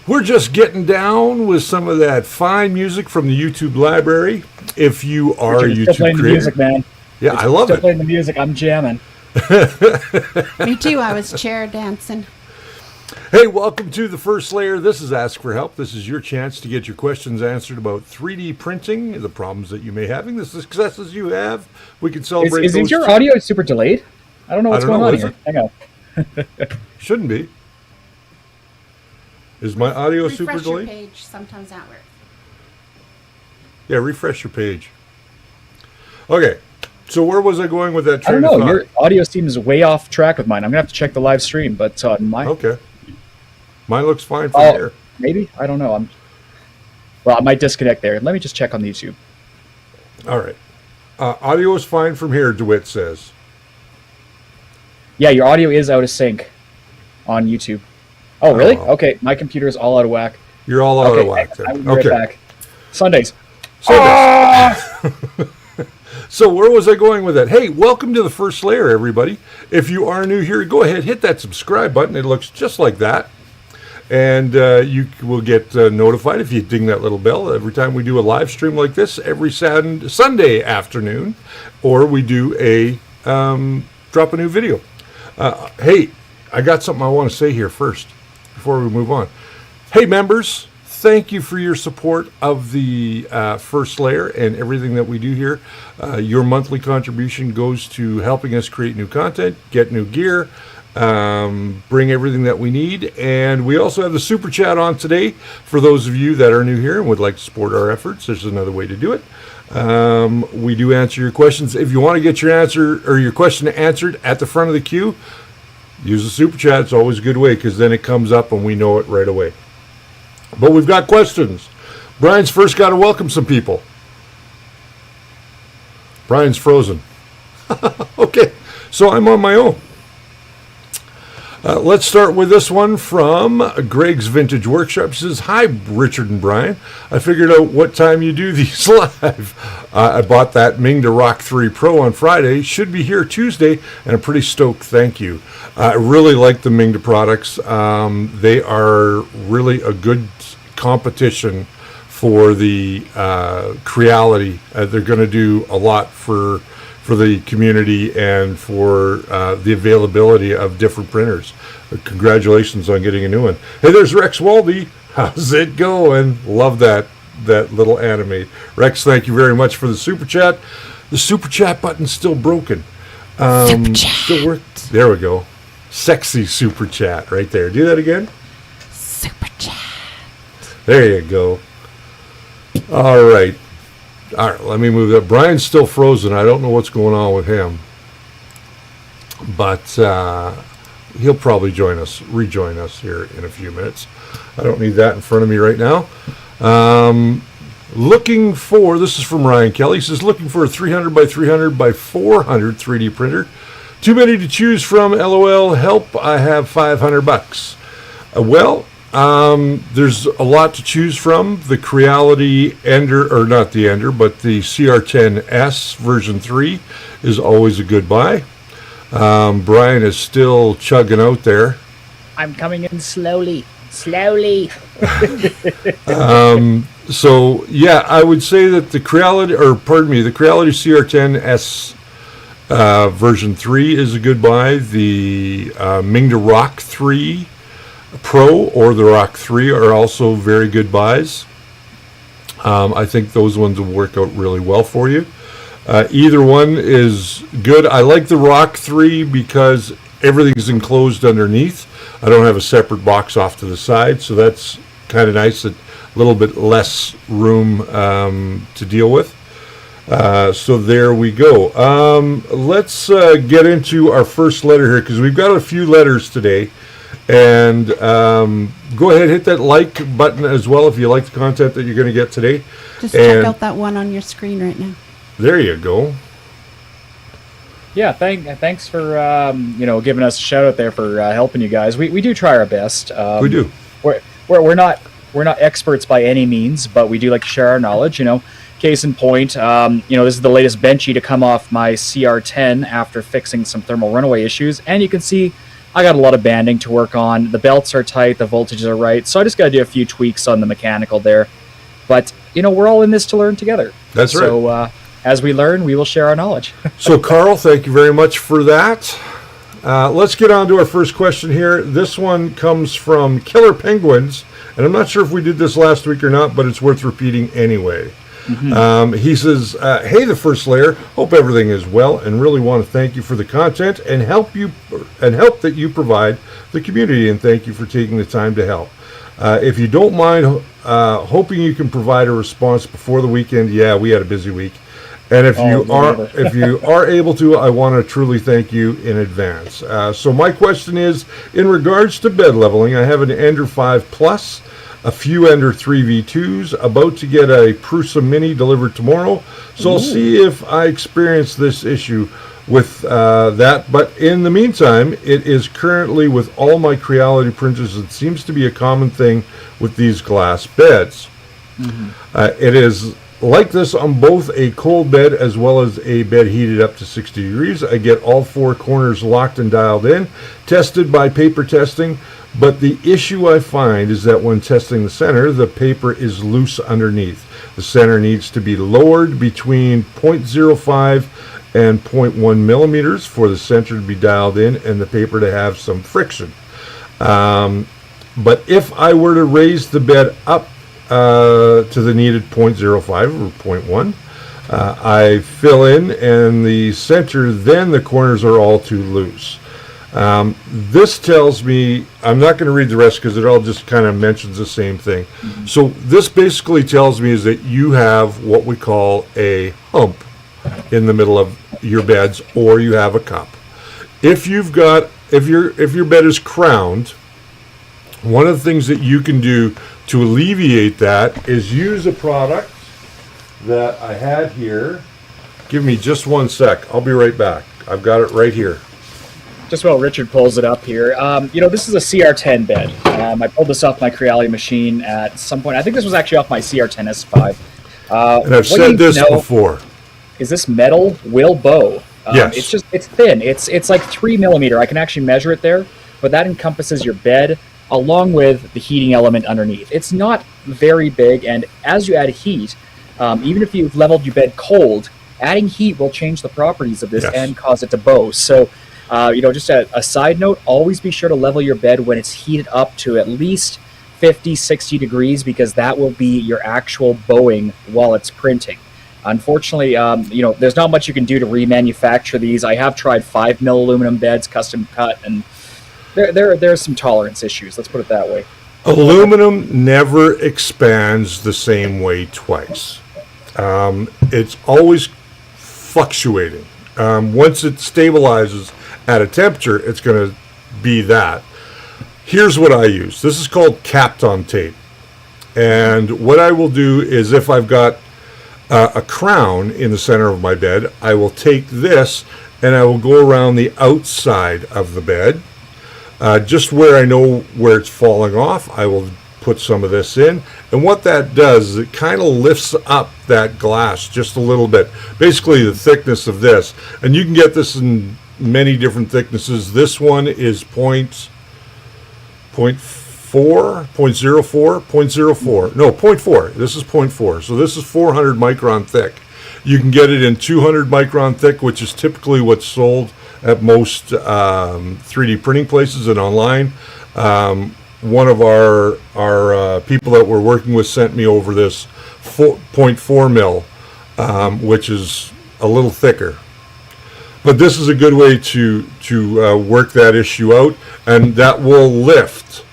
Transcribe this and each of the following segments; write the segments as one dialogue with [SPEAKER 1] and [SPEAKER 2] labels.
[SPEAKER 1] We're just getting down with some of that fine music from the YouTube library. If you are a YouTube
[SPEAKER 2] still playing
[SPEAKER 1] creator,
[SPEAKER 2] the music, man.
[SPEAKER 1] Yeah, I love
[SPEAKER 2] still
[SPEAKER 1] it.
[SPEAKER 2] Playing the music, I'm jamming.
[SPEAKER 3] Me too. I was chair dancing.
[SPEAKER 1] Hey, welcome to the First Layer. This is Ask for Help. This is your chance to get your questions answered about 3D printing, the problems that you may be having, the successes you have. We can celebrate.
[SPEAKER 2] Is your audio super delayed? I don't know what's going on here. Hang on.
[SPEAKER 1] Shouldn't be. Is my audio
[SPEAKER 3] Refresh
[SPEAKER 1] super
[SPEAKER 3] your
[SPEAKER 1] delayed?
[SPEAKER 3] page. Sometimes that works.
[SPEAKER 1] Yeah, refresh your page. Okay, so where was I going with that
[SPEAKER 2] I don't
[SPEAKER 1] train of
[SPEAKER 2] know.
[SPEAKER 1] thought?
[SPEAKER 2] Your audio seems way off track with mine. I'm gonna have to check the live stream, but
[SPEAKER 1] Okay. Mine looks fine from here.
[SPEAKER 2] Maybe I don't know. Well, I might disconnect there. Let me just check on the YouTube.
[SPEAKER 1] All right. Audio is fine from here, DeWitt says.
[SPEAKER 2] Yeah, your audio is out of sync on YouTube. Oh, really?
[SPEAKER 1] Oh.
[SPEAKER 2] Okay, my computer is all out of whack.
[SPEAKER 1] You're all out of whack
[SPEAKER 2] I will
[SPEAKER 1] then.
[SPEAKER 2] be right back. Sundays.
[SPEAKER 1] So where was I going with that? Hey, welcome to the First Layer, everybody. If you are new here, go ahead, hit that subscribe button. It looks just like that. And you will get notified if you ding that little bell every time we do a live stream like this every Sunday afternoon, or we do a drop a new video. Hey, I got something I want to say here first before we move on. Hey, members, thank you for your support of the First Layer and everything that we do here. Your monthly contribution goes to helping us create new content, get new gear, bring everything that we need. And we also have the Super Chat on today. For those of you that are new here and would like to support our efforts, there's another way to do it. We do answer your questions. If you want to get your answer or your question answered at the front of the queue, use the Super Chat. It's always a good way because then it comes up and we know it right away. But we've got questions. Brian's first got to welcome some people. Brian's frozen. Okay, so I'm on my own. Let's start with this one from Greg's Vintage Workshop. He says, hi, Richard and Brian. I figured out what time you do these live. I bought that Mingda Rock 3 Pro on Friday. Should be here Tuesday, and I'm pretty stoked. Thank you. I really like the Mingda products. They are really a good competition for the Creality. They're going to do a lot for the community and for the availability of different printers. Congratulations on getting a new one. Hey, there's Rex Waldy. How's it going? Love that little animate. Rex, thank you very much for the Super Chat. The Super Chat button's still broken.
[SPEAKER 3] Super Chat.
[SPEAKER 1] Still work. There we go. Sexy Super Chat right there. Do that again.
[SPEAKER 3] Super Chat.
[SPEAKER 1] There you go. All right, let me move that. Brian's still frozen. I don't know what's going on with him. But he'll probably rejoin us here in a few minutes. I don't need that in front of me right now. This is from Ryan Kelly. He says, looking for a 300 by 300 by 400 3D printer. Too many to choose from, LOL. Help, I have $500. There's a lot to choose from. The Creality Ender, or not the Ender, but the CR10S version 3 is always a good buy. Brian is still chugging out there.
[SPEAKER 2] I'm coming in slowly.
[SPEAKER 1] So yeah, I would say that the Creality CR10S version 3 is a good buy. The Mingda Rock 3 Pro or the Rock 3 are also very good buys. I think those ones will work out really well for you. Either one is good. I like the Rock 3 because everything's enclosed underneath. I don't have a separate box off to the side, so that's kind of nice. A little bit less room to deal with. So there we go. Let's get into our first letter here because we've got a few letters today. And go ahead, hit that like button as well if you like the content that you're going to get today.
[SPEAKER 3] Just
[SPEAKER 1] And
[SPEAKER 3] check out that one on your screen right now.
[SPEAKER 1] there you go.
[SPEAKER 2] Yeah, thanks for giving us a shout out there for helping you guys. We do try our best.
[SPEAKER 1] We do.
[SPEAKER 2] We're not experts by any means, but we do like to share our knowledge. Case in point, this is the latest benchy to come off my CR10 after fixing some thermal runaway issues, and you can see I got a lot of banding to work on. The belts are tight, the voltages are right, so I just got to do a few tweaks on the mechanical there. But we're all in this to learn together.
[SPEAKER 1] That's right.
[SPEAKER 2] So as we learn, we will share our knowledge.
[SPEAKER 1] So, Carl, thank you very much for that. Let's get on to our first question here. This one comes from Killer Penguins, and I'm not sure if we did this last week or not, but it's worth repeating anyway. He says, hey, the First Layer, hope everything is well and really want to thank you for the content and help that you provide the community, and thank you for taking the time to help. If you don't mind, hoping you can provide a response before the weekend. Yeah, we had a busy week. And if you are able to, I want to truly thank you in advance. So my question is, in regards to bed leveling, I have an Ender 5 Plus, a few Ender 3 V2s, about to get a Prusa Mini delivered tomorrow. So I'll see if I experience this issue with that. But in the meantime, it is currently with all my Creality printers. It seems to be a common thing with these glass beds. It is like this on both a cold bed as well as a bed heated up to 60 degrees. I get all four corners locked and dialed in, tested by paper testing, but the issue I find is that when testing the center, the paper is loose underneath. The center needs to be lowered between 0.05 and 0.1 millimeters for the center to be dialed in and the paper to have some friction. But if I were to raise the bed up to the needed 0.05 or 0.1, I fill in and the center, then the corners are all too loose. This tells me, I'm not going to read the rest because it all just kind of mentions the same thing. So this basically tells me is that you have what we call a hump in the middle of your beds, or you have a cup. If your bed is crowned, one of the things that you can do to alleviate that is use a product that I had here. Give me just one sec. I'll be right back. I've got it right here.
[SPEAKER 2] Just while Richard pulls it up here, this is a CR10 bed. I pulled this off my Creality machine at some point. I think this was actually off my CR10 S5.
[SPEAKER 1] And I've said this before.
[SPEAKER 2] Is this metal will bow?
[SPEAKER 1] Yes.
[SPEAKER 2] It's thin. It's like 3 millimeter. I can actually measure it there, but that encompasses your bed along with the heating element underneath. It's not very big, and as you add heat, even if you've leveled your bed cold, adding heat will change the properties of this and cause it to bow. So, just a side note, always be sure to level your bed when it's heated up to at least 50, 60 degrees, because that will be your actual bowing while it's printing. Unfortunately, there's not much you can do to remanufacture these. I have tried 5 mil aluminum beds, custom cut, and there are some tolerance issues. Let's put it that way.
[SPEAKER 1] Aluminum never expands the same way twice. It's always fluctuating. Once it stabilizes at a temperature, it's going to be that. Here's what I use. This is called Kapton tape. And what I will do is, if I've got a crown in the center of my bed, I will take this and I will go around the outside of the bed. Just where I know where it's falling off, I will put some of this in. And what that does is it kind of lifts up that glass just a little bit. Basically the thickness of this. And you can get this in many different thicknesses. This one is 0.4. This is 0.4. So this is 400 micron thick. You can get it in 200 micron thick, which is typically what's sold at most 3D printing places and online. One of our people that we're working with sent me over this 0.4 mil, which is a little thicker. But this is a good way to work that issue out, and that will lift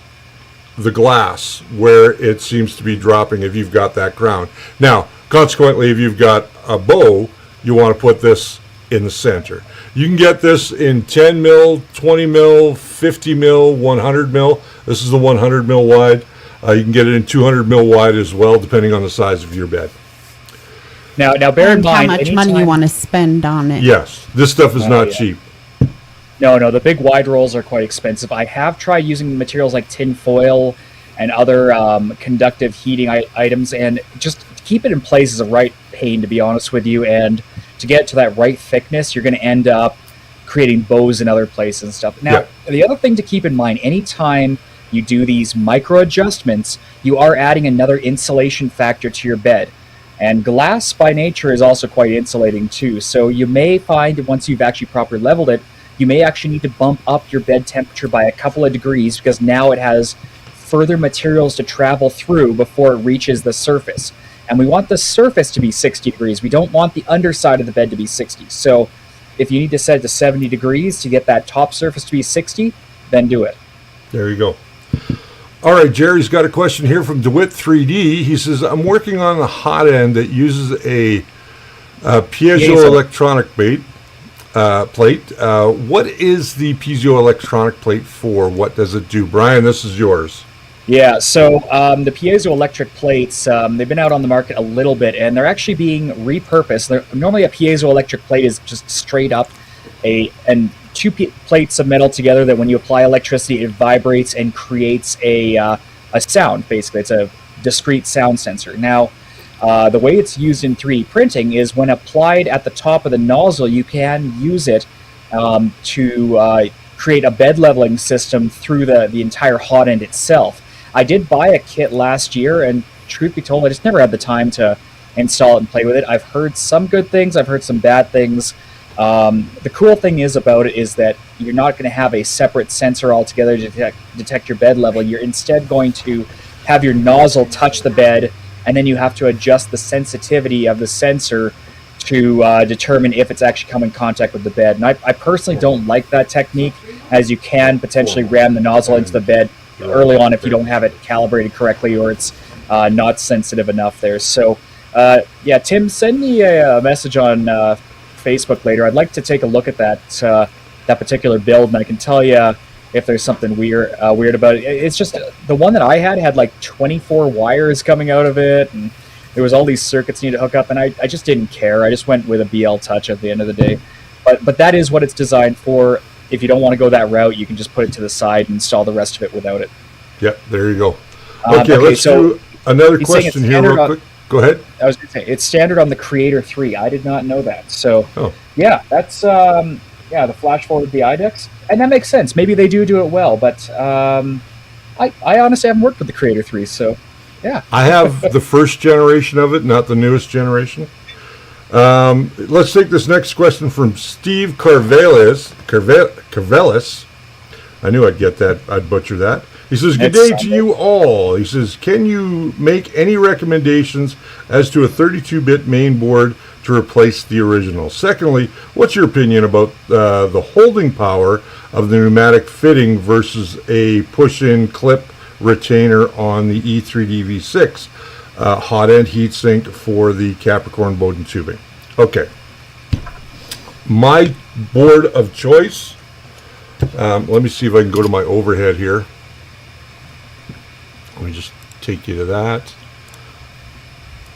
[SPEAKER 1] the glass where it seems to be dropping if you've got that crown. Now, Consequently, if you've got a bow, you want to put this in the center. You can get this in 10 mil, 20 mil, 50 mil, 100 mil. This is the 100 mil wide. You can get it in 200 mil wide as well, depending on the size of your bed.
[SPEAKER 2] Now bear in
[SPEAKER 3] And how
[SPEAKER 2] mind,
[SPEAKER 3] much money you want to spend on it.
[SPEAKER 1] Yes, this stuff is not
[SPEAKER 2] yeah.
[SPEAKER 1] cheap.
[SPEAKER 2] No, the big wide rolls are quite expensive. I have tried using materials like tin foil and other conductive heating items, and just to keep it in place is a right pain, to be honest with you. And to get to that right thickness, you're going to end up creating bows in other places and stuff. Now, The other thing to keep in mind, anytime you do these micro adjustments, you are adding another insulation factor to your bed. And glass by nature is also quite insulating too. So you may find that once you've actually properly leveled it, you may actually need to bump up your bed temperature by a couple of degrees, because now it has further materials to travel through before it reaches the surface. And we want the surface to be 60 degrees. We don't want the underside of the bed to be 60. So if you need to set it to 70 degrees to get that top surface to be 60, then do it.
[SPEAKER 1] There you go. All right, Jerry's got a question here from DeWitt 3D. He says, I'm working on a hot end that uses a piezoelectronic plate. What is the piezoelectronic plate for? What does it do? Brian, this is yours.
[SPEAKER 2] Yeah, so the piezoelectric plates, they've been out on the market a little bit, and they're actually being repurposed. Normally a piezoelectric plate is just straight up two plates of metal together that when you apply electricity, it vibrates and creates a sound, basically. It's a discrete sound sensor. Now, the way it's used in 3D printing is when applied at the top of the nozzle, you can use it to create a bed leveling system through the entire hot end itself. I did buy a kit last year, and truth be told, I just never had the time to install it and play with it. I've heard some good things, I've heard some bad things. The cool thing about it is that you're not going to have a separate sensor altogether to detect your bed level. You're instead going to have your nozzle touch the bed, and then you have to adjust the sensitivity of the sensor to determine if it's actually come in contact with the bed. And I personally don't like that technique, as you can potentially ram the nozzle into the bed early on if you don't have it calibrated correctly, or it's not sensitive enough there. So, Tim, send me a message on Facebook later. I'd like to take a look at that particular build, and I can tell you if there's something weird about it. It's just the one that I had like 24 wires coming out of it, and there was all these circuits you need to hook up, and I just didn't care. I just went with a BL Touch at the end of the day. But that is what it's designed for. If you don't want to go that route, you can just put it to the side and install the rest of it without it.
[SPEAKER 1] Yep, there you go. Okay, let's do another question here real quick. Go ahead.
[SPEAKER 2] I was going to say, it's standard on the Creator 3. I did not know that. So, yeah, that's the flash forward the IDEX. And that makes sense. Maybe they do it well, but I honestly haven't worked with the Creator 3, so, yeah.
[SPEAKER 1] I have the first generation of it, not the newest generation. Let's take this next question from Steve Carvelis. I knew I'd get that. I'd butcher that. He says, good day to you all. He says, can you make any recommendations as to a 32-bit main board to replace the original? Secondly, what's your opinion about the holding power of the pneumatic fitting versus a push-in clip retainer on the E3D V6 hot-end heatsink for the Capricorn Bowden tubing? Okay. My board of choice, let me see if I can go to my overhead here. Let me just take you to that.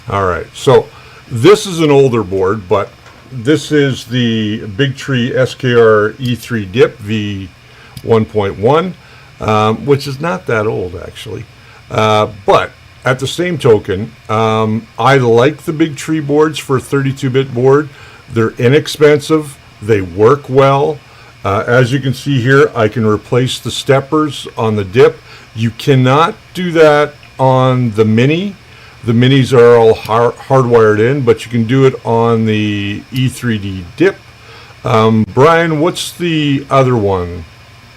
[SPEAKER 1] All right, so this is an older board, but this is the Big Tree SKR E3 DIP V1.1, which is not that old actually. But at the same token, I like the Big Tree boards for a 32-bit board. They're inexpensive, they work well. As you can see here, I can replace the steppers on the DIP. You cannot do that on the Mini. The Minis are all hardwired in, but you can do it on the E3D DIP. Brian, what's the other one?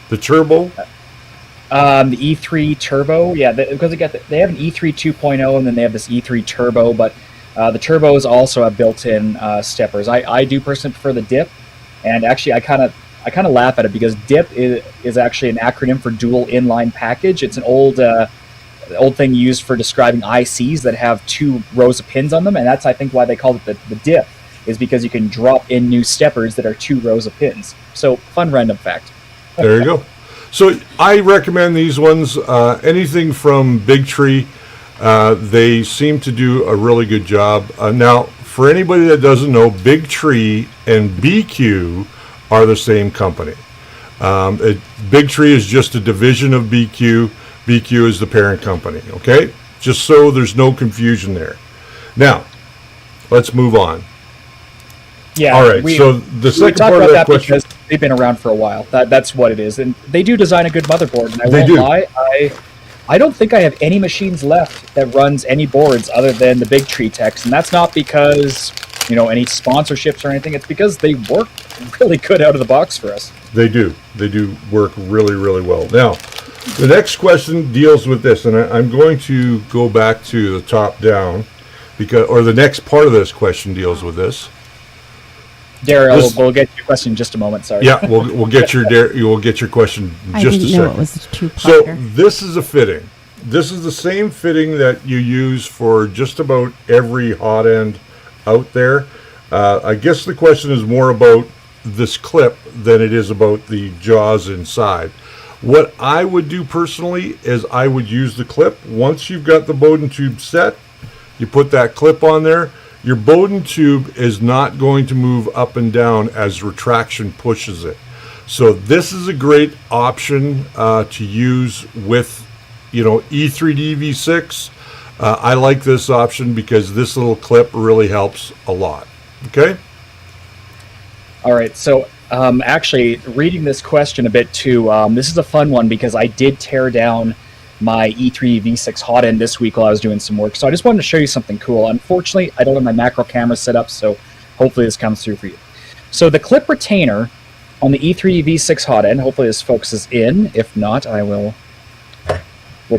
[SPEAKER 1] The Turbo?
[SPEAKER 2] The E3 Turbo, yeah, because they have an E3 2.0 and then they have this E3 Turbo, but the Turbos also have built-in steppers. I do personally prefer the DIP, and actually I kind of laugh at it because DIP is actually an acronym for Dual Inline Package. It's an old the old thing used for describing ICs that have 2 rows of pins on them, and that's, I think, why they called it the dip, is because you can drop in new steppers that are 2 rows of pins. So, fun random fact.
[SPEAKER 1] There you go. So I recommend these ones. Anything from Big Tree, they seem to do a really good job. Now, for anybody that doesn't know, Big Tree and BQ are the same company. Big Tree is just a division of BQ. BQ is the parent company, okay? Just so there's no confusion there. Now, let's move on.
[SPEAKER 2] Yeah.
[SPEAKER 1] All right, so the second part of that question...
[SPEAKER 2] because they've been around for a while. That's what it is. And they do design a good motherboard. And I
[SPEAKER 1] They
[SPEAKER 2] won't
[SPEAKER 1] do.
[SPEAKER 2] lie, I don't think I have any machines left that runs any boards other than the Big Tree Techs. And that's not because, any sponsorships or anything. It's because they work really good out of the box for us.
[SPEAKER 1] They do. They do work really, really well. Now, the next question deals with this, and I'm going to go back to the top down, or the next part of this question deals with this.
[SPEAKER 2] Daryl, we'll get to your question in just a moment. Sorry.
[SPEAKER 1] Yeah, we'll get your question in just a second.
[SPEAKER 3] I didn't know it was a
[SPEAKER 1] So
[SPEAKER 3] two-parter.
[SPEAKER 1] this is a fitting. This is the same fitting that you use for just about every hot end out there. I guess the question is more about this clip than it is about the jaws inside. What I would do personally is I would use the clip. Once you've got the Bowden tube set, you put that clip on there. Your Bowden tube is not going to move up and down as retraction pushes it. So this is a great option to use with, E3D V6. I like this option because this little clip really helps a lot. Okay?
[SPEAKER 2] All right. So actually, reading this question a bit too, this is a fun one because I did tear down my E3 V6 hot end this week while I was doing some work. So I just wanted to show you something cool. Unfortunately, I don't have my macro camera set up, so hopefully this comes through for you. So the clip retainer on the E3 V6 hot end, hopefully this focuses in. If not, we'll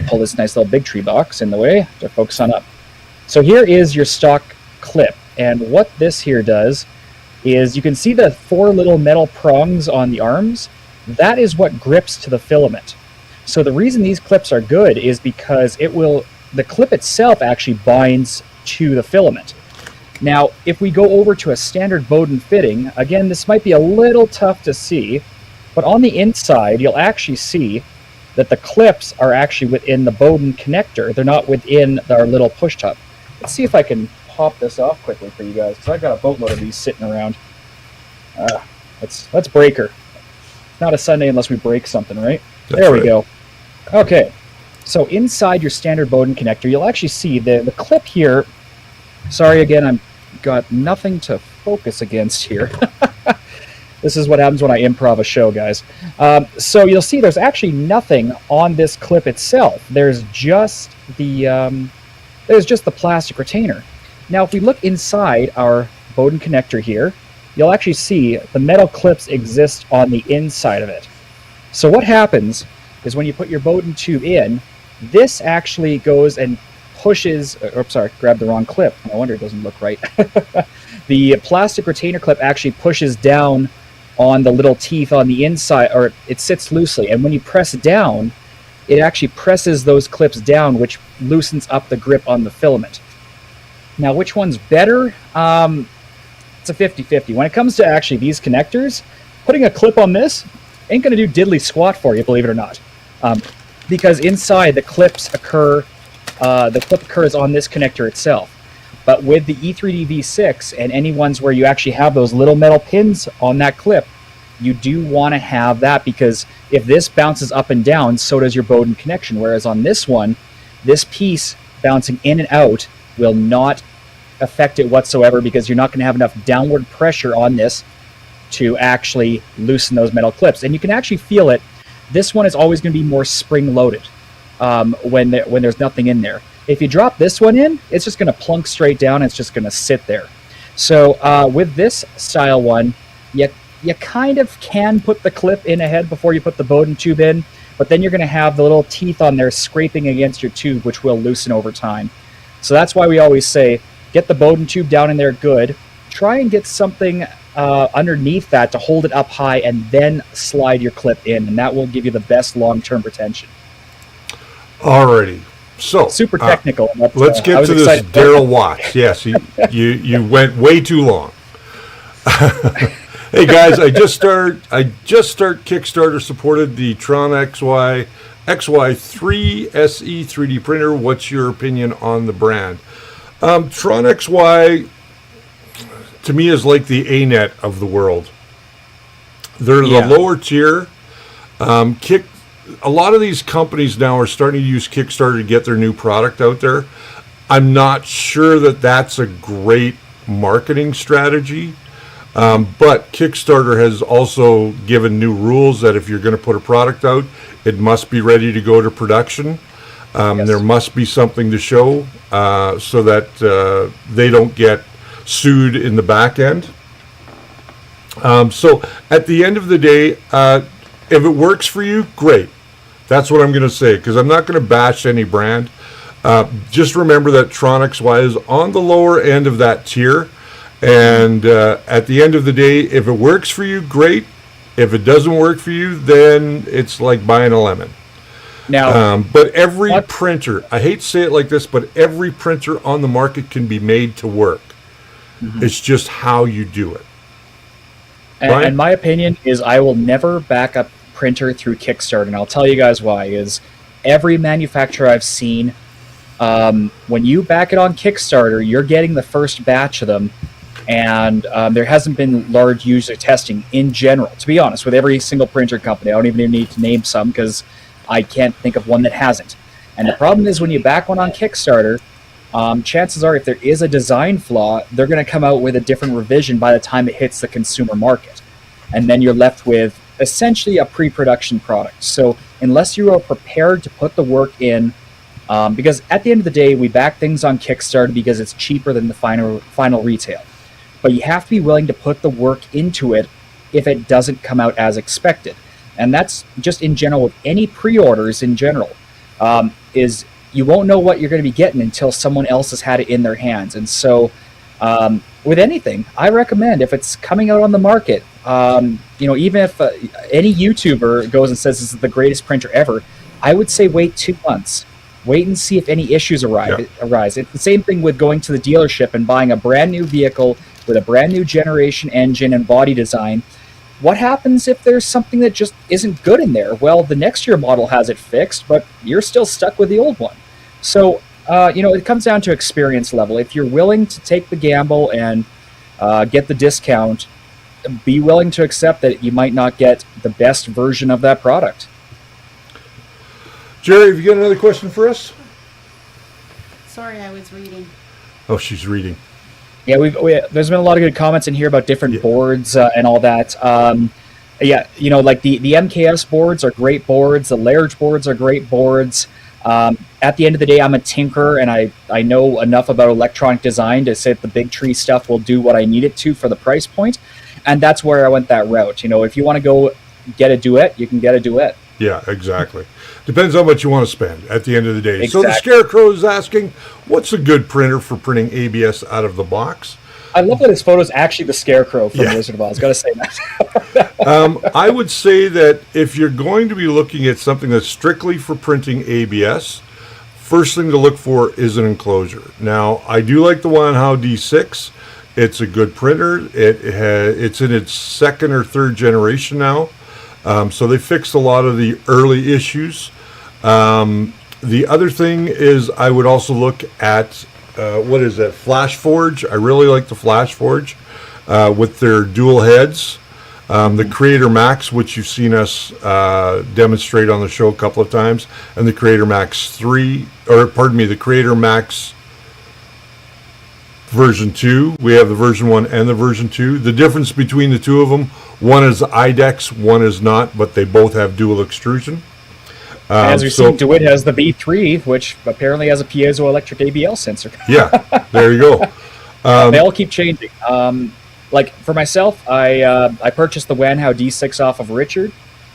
[SPEAKER 2] pull this nice little Big Tree box in the way to focus on up. So here is your stock clip. And what this here does is you can see the 4 little metal prongs on the arms. That is what grips to the filament. So the reason these clips are good is because the clip itself actually binds to the filament. Now, if we go over to a standard Bowden fitting, again, this might be a little tough to see, but on the inside, you'll actually see that the clips are actually within the Bowden connector. They're not within our little push tab. Let's see if I can pop this off quickly for you guys, because I've got a boatload of these sitting around. Let's break her. Not a Sunday unless we break something, right? There we go. Okay, so inside your standard Bowden connector, you'll actually see the clip here. Sorry again, I've got nothing to focus against here. This is what happens when I improv a show, guys. So you'll see there's actually nothing on this clip itself. There's just the plastic retainer. Now, if we look inside our Bowden connector here, you'll actually see the metal clips exist on the inside of it. So what happens is when you put your Bowden tube in, this actually goes and pushes, grabbed the wrong clip. No wonder it doesn't look right. The plastic retainer clip actually pushes down on the little teeth on the inside, or it sits loosely. And when you press down, it actually presses those clips down, which loosens up the grip on the filament. Now, which one's better? It's a 50-50. When it comes to actually these connectors, putting a clip on this ain't going to do diddly squat for you, believe it or not. Because inside the clip occurs on this connector itself. But with the E3D V6 and any ones where you actually have those little metal pins on that clip, you do want to have that, because if this bounces up and down, so does your Bowden connection. Whereas on this one, this piece bouncing in and out will not affect it whatsoever, because you're not going to have enough downward pressure on this to actually loosen those metal clips. And you can actually feel it. This one is always going to be more spring-loaded when there's nothing in there. If you drop this one in, it's just going to plunk straight down. It's just going to sit there. So with this style one, you kind of can put the clip in ahead before you put the Bowden tube in, but then you're going to have the little teeth on there scraping against your tube, which will loosen over time. So that's why we always say, get the Bowden tube down in there good. Try and get something underneath that to hold it up high, and then slide your clip in, and that will give you the best long-term retention.
[SPEAKER 1] Alrighty. So
[SPEAKER 2] Super technical. But,
[SPEAKER 1] let's
[SPEAKER 2] I
[SPEAKER 1] get
[SPEAKER 2] was
[SPEAKER 1] to this
[SPEAKER 2] excited.
[SPEAKER 1] Daryl Watts. Yes, you went way too long. Hey guys, I just start Kickstarter supported the Tron XY3 SE 3D printer. What's your opinion on the brand? Tron XY to me is like the ANET of the world. They're
[SPEAKER 2] Yeah.
[SPEAKER 1] the lower tier. A lot of these companies now are starting to use Kickstarter to get their new product out there. I'm not sure that that's a great marketing strategy. But Kickstarter has also given new rules that if you're going to put a product out, it must be ready to go to production.
[SPEAKER 2] Yes.
[SPEAKER 1] There must be something to show so that they don't get sued in the back end. So at the end of the day, if it works for you, great. That's what I'm going to say, because I'm not going to bash any brand. Just remember that Tron XY is on the lower end of that tier. And at the end of the day, if it works for you, great. If it doesn't work for you, then it's like buying a lemon.
[SPEAKER 2] Now,
[SPEAKER 1] But every printer, I hate to say it like this, but every printer on the market can be made to work. It's just how you do it.
[SPEAKER 2] and my opinion is I will never back up printer through Kickstarter, and I'll tell you guys why. Is every manufacturer I've seen, when you back it on Kickstarter, you're getting the first batch of them, and there hasn't been large user testing in general, to be honest, with every single printer company. I don't even need to name some because I can't think of one that hasn't. And the problem is when you back one on Kickstarter, chances are if there is a design flaw, they're going to come out with a different revision by the time it hits the consumer market. And then you're left with essentially a pre-production product. So unless you are prepared to put the work in, because at the end of the day, we back things on Kickstarter because it's cheaper than the final retail. But you have to be willing to put the work into it if it doesn't come out as expected. And that's just in general with any pre-orders in general, is you won't know what you're going to be getting until someone else has had it in their hands. And so with anything, I recommend if it's coming out on the market, even if any YouTuber goes and says this is the greatest printer ever, I would say wait 2 months. Wait and see if any issues arise. It's the same thing with going to the dealership and buying a brand new vehicle with a brand new generation engine and body design. What happens if there's something that just isn't good in there? Well, the next year model has it fixed, but you're still stuck with the old one. So, it comes down to experience level. If you're willing to take the gamble and get the discount, be willing to accept that you might not get the best version of that product.
[SPEAKER 1] Jerry, have you got another question for us?
[SPEAKER 3] Sorry, I was reading.
[SPEAKER 1] Oh, she's reading.
[SPEAKER 2] Yeah, there's been a lot of good comments in here about different boards and all that. Like the MKS boards are great boards. The Large boards are great boards. At the end of the day, I'm a tinkerer, and I know enough about electronic design to say that the Big Tree stuff will do what I need it to for the price point. And that's where I went that route. If you want to go get a Duet, you can get a Duet.
[SPEAKER 1] Yeah, exactly. Depends on what you want to spend at the end of the day.
[SPEAKER 2] Exactly.
[SPEAKER 1] So the Scarecrow is asking, what's a good printer for printing ABS out of the box?
[SPEAKER 2] I love that his photo is actually the Scarecrow from Wizard of Oz. Got to say that.
[SPEAKER 1] I would say that if you're going to be looking at something that's strictly for printing ABS, first thing to look for is an enclosure. Now, I do like the Wanhao D6. It's a good printer. It's in its second or third generation now. So they fixed a lot of the early issues. The other thing is I would also look at, Flash Forge. I really like the Flash Forge with their dual heads. The Creator Max, which you've seen us demonstrate on the show a couple of times, and the Creator Max the Creator Max version 2. We have the version 1 and the version 2. The difference between the two of them, one is IDEX, one is not, but they both have dual extrusion.
[SPEAKER 2] As we've seen, DeWitt has the B3, which apparently has a piezoelectric ABL sensor.
[SPEAKER 1] Yeah, there you go.
[SPEAKER 2] They all keep changing. Like for myself, I purchased the Wanhao D6 off of Richard,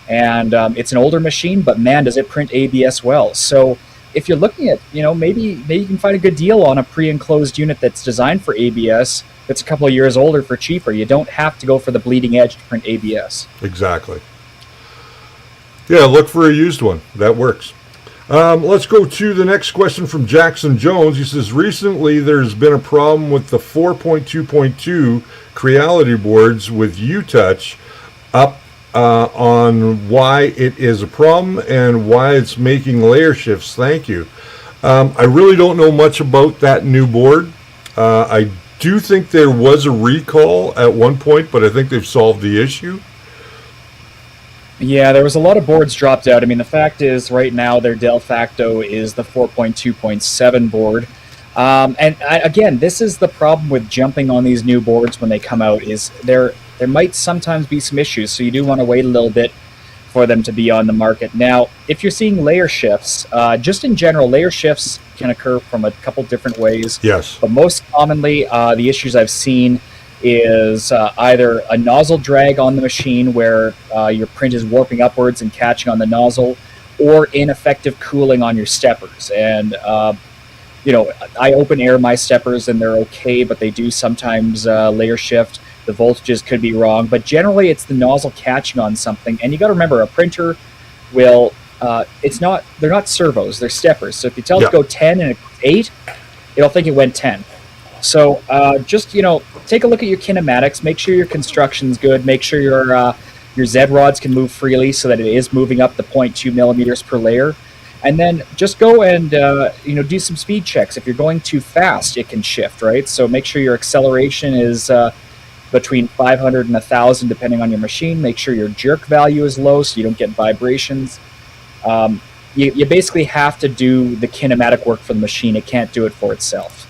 [SPEAKER 2] and it's an older machine, but man, does it print ABS well. So if you're looking at, maybe you can find a good deal on a pre-enclosed unit that's designed for ABS, that's a couple of years older for cheaper. You don't have to go for the bleeding edge to print ABS.
[SPEAKER 1] Exactly. Yeah, look for a used one. That works. Let's go to the next question from Jackson Jones. He says, recently there's been a problem with the 4.2.2 Creality boards with UTouch up on why it is a problem and why it's making layer shifts. Thank you. I really don't know much about that new board. I do think there was a recall at one point, but I think they've solved the issue.
[SPEAKER 2] Yeah, there was a lot of boards dropped out. I mean, the fact is, right now, their Del Facto is the 4.2.7 board. Again, this is the problem with jumping on these new boards when they come out, is there might sometimes be some issues, so you do want to wait a little bit for them to be on the market. Now, if you're seeing layer shifts, just in general, layer shifts can occur from a couple different ways.
[SPEAKER 1] Yes.
[SPEAKER 2] But most commonly, the issues I've seen is either a nozzle drag on the machine where your print is warping upwards and catching on the nozzle, or ineffective cooling on your steppers. And I open air my steppers and they're okay, but they do sometimes layer shift. The voltages could be wrong, but generally it's the nozzle catching on something. And you got to remember, a printer will they're not servos, they're steppers. So if you tell it to go 10 and it's 8, it'll think it went 10. So just take a look at your kinematics, make sure your construction's good, make sure your Z rods can move freely so that it is moving up the 0.2 millimeters per layer. And then just go and do some speed checks. If you're going too fast, it can shift, right? So make sure your acceleration is between 500 and 1,000 depending on your machine. Make sure your jerk value is low so you don't get vibrations. You basically have to do the kinematic work for the machine. It can't do it for itself.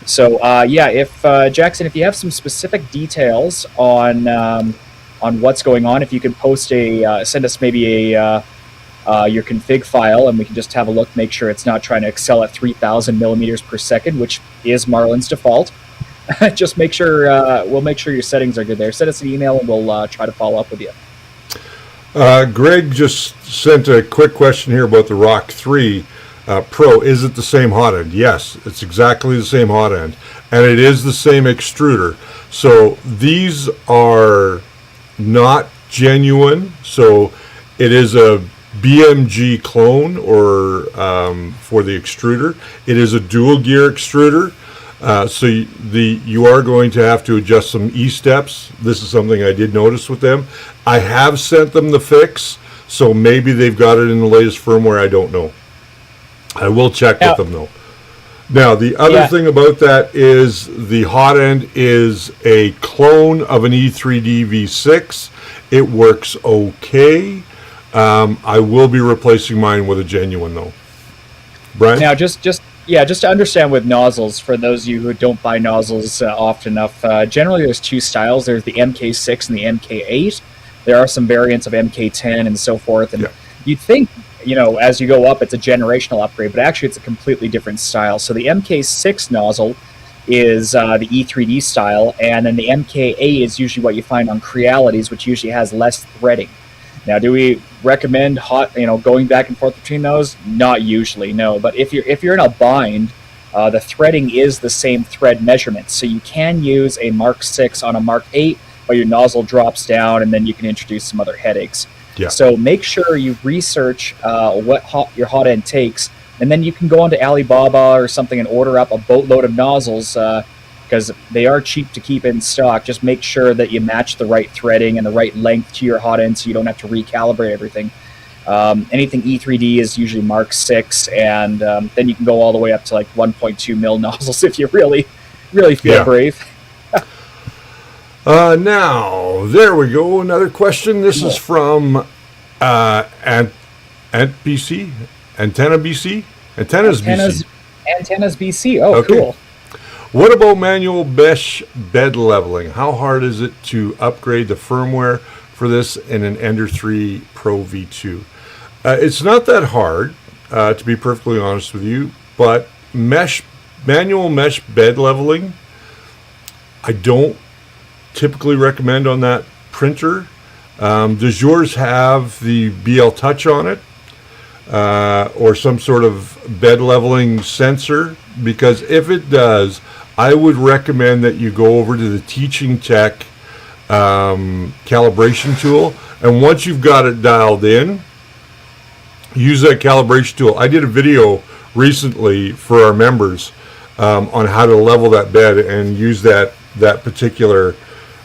[SPEAKER 2] So if Jackson, if you have some specific details on what's going on, if you can send us maybe your config file, and we can just have a look, make sure it's not trying to excel at 3,000 millimeters per second, which is Marlin's default. Just make sure we'll make sure your settings are good there. Send us an email and we'll try to follow up with you.
[SPEAKER 1] Greg just sent a quick question here about the Rock 3 Pro. Is it the same hot end? Yes, it's exactly the same hot end, and it is the same extruder. So these are not genuine. So it is a BMG clone or for the extruder. It is a dual gear extruder. So you are going to have to adjust some E-steps. This is something I did notice with them. I have sent them the fix, so maybe they've got it in the latest firmware. I don't know. I will check with them though. Now, the other thing about that is the hot end is a clone of an E3D V6. It works okay. I will be replacing mine with a genuine though. Brian?
[SPEAKER 2] Now, just to understand with nozzles, for those of you who don't buy nozzles often enough, generally there's two styles. There's the MK6 and the MK8. There are some variants of MK10 and so forth. And you'd think, as you go up, it's a generational upgrade, but actually it's a completely different style. So the MK6 nozzle is the E3D style, and then the MK8 is usually what you find on Crealities, which usually has less threading. Now, do we recommend going back and forth between those? Not usually, no. But if you're in a bind, the threading is the same thread measurement. So you can use a Mark 6 on a Mark 8, but your nozzle drops down, and then you can introduce some other headaches.
[SPEAKER 1] Yeah.
[SPEAKER 2] So make sure you research what your hot end takes, and then you can go onto Alibaba or something and order up a boatload of nozzles, because they are cheap to keep in stock. Just make sure that you match the right threading and the right length to your hot end so you don't have to recalibrate everything. Anything E3D is usually Mark 6, and then you can go all the way up to like 1.2 mil nozzles if you really feel brave.
[SPEAKER 1] Now, there we go. Another question. This is from Antenna BC. Antennas
[SPEAKER 2] BC. Oh,
[SPEAKER 1] okay.
[SPEAKER 2] Cool.
[SPEAKER 1] What about manual mesh bed leveling? How hard is it to upgrade the firmware for this in an Ender 3 Pro V2? It's not that hard, to be perfectly honest with you, but manual mesh bed leveling, I don't typically recommend on that printer. Does yours have the BL Touch on it? Or some sort of bed leveling sensor? Because if it does, I would recommend that you go over to the Teaching Tech calibration tool, and once you've got it dialed in, use that calibration tool. I did a video recently for our members on how to level that bed and use that particular.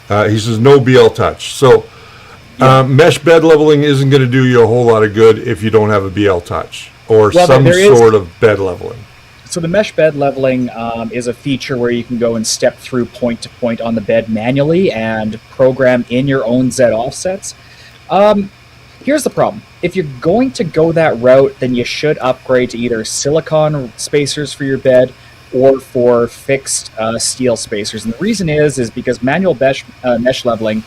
[SPEAKER 1] He says no BL touch. So mesh bed leveling isn't going to do you a whole lot of good if you don't have a BL touch or some sort of bed leveling.
[SPEAKER 2] So the mesh bed leveling is a feature where you can go and step through point to point on the bed manually and program in your own Z offsets. Here's the problem. If you're going to go that route, then you should upgrade to either silicon spacers for your bed or for fixed steel spacers. And the reason is because manual mesh leveling,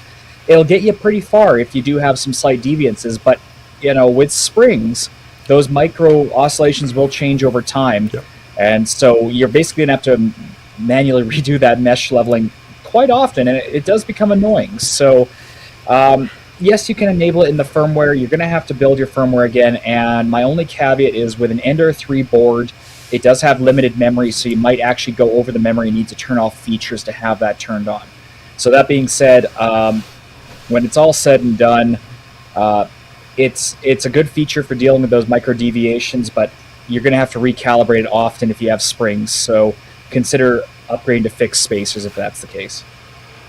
[SPEAKER 2] it'll get you pretty far if you do have some slight deviances. But, with springs, those micro oscillations will change over time.
[SPEAKER 1] Yep.
[SPEAKER 2] And so you're basically going to have to manually redo that mesh leveling quite often, and it does become annoying. So, yes, you can enable it in the firmware. You're going to have to build your firmware again, and my only caveat is with an Ender 3 board, it does have limited memory, so you might actually go over the memory and need to turn off features to have that turned on. So that being said, when it's all said and done, it's a good feature for dealing with those micro deviations, but you're going to have to recalibrate it often if you have springs. So consider upgrading to fixed spacers if that's the case.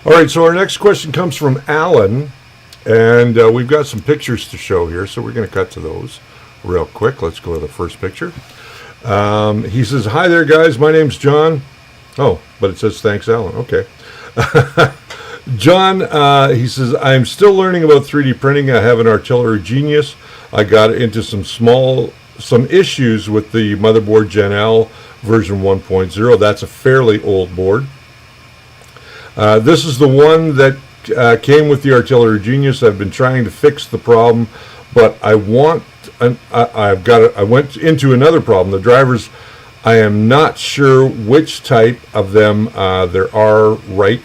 [SPEAKER 1] All right, so our next question comes from Alan, and we've got some pictures to show here, so we're going to cut to those real quick. Let's go to the first picture. He says, hi there, guys. My name's John. Oh, but it says thanks, Alan. Okay. John, he says, I'm still learning about 3D printing. I have an Artillery Genius. I got into some issues with the motherboard Gen L version 1.0. That's a fairly old board. This is the one that came with the Artillery Genius. I've been trying to fix the problem, but I went into another problem. The drivers, I am not sure which type of them there are right.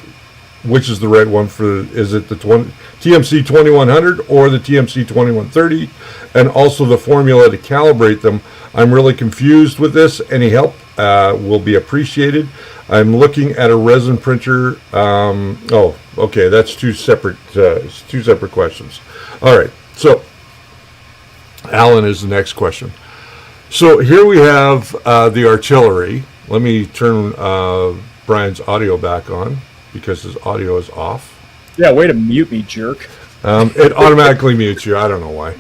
[SPEAKER 1] Which is the right one is it the TMC 2100 or the TMC 2130? And also the formula to calibrate them. I'm really confused with this. Any help will be appreciated. I'm looking at a resin printer. Okay, that's two separate questions. All right, so Alan is the next question. So here we have the Artillery. Let me turn Brian's audio back on, because his audio is off.
[SPEAKER 2] Yeah, way to mute me, jerk.
[SPEAKER 1] It automatically mutes you. I don't know why.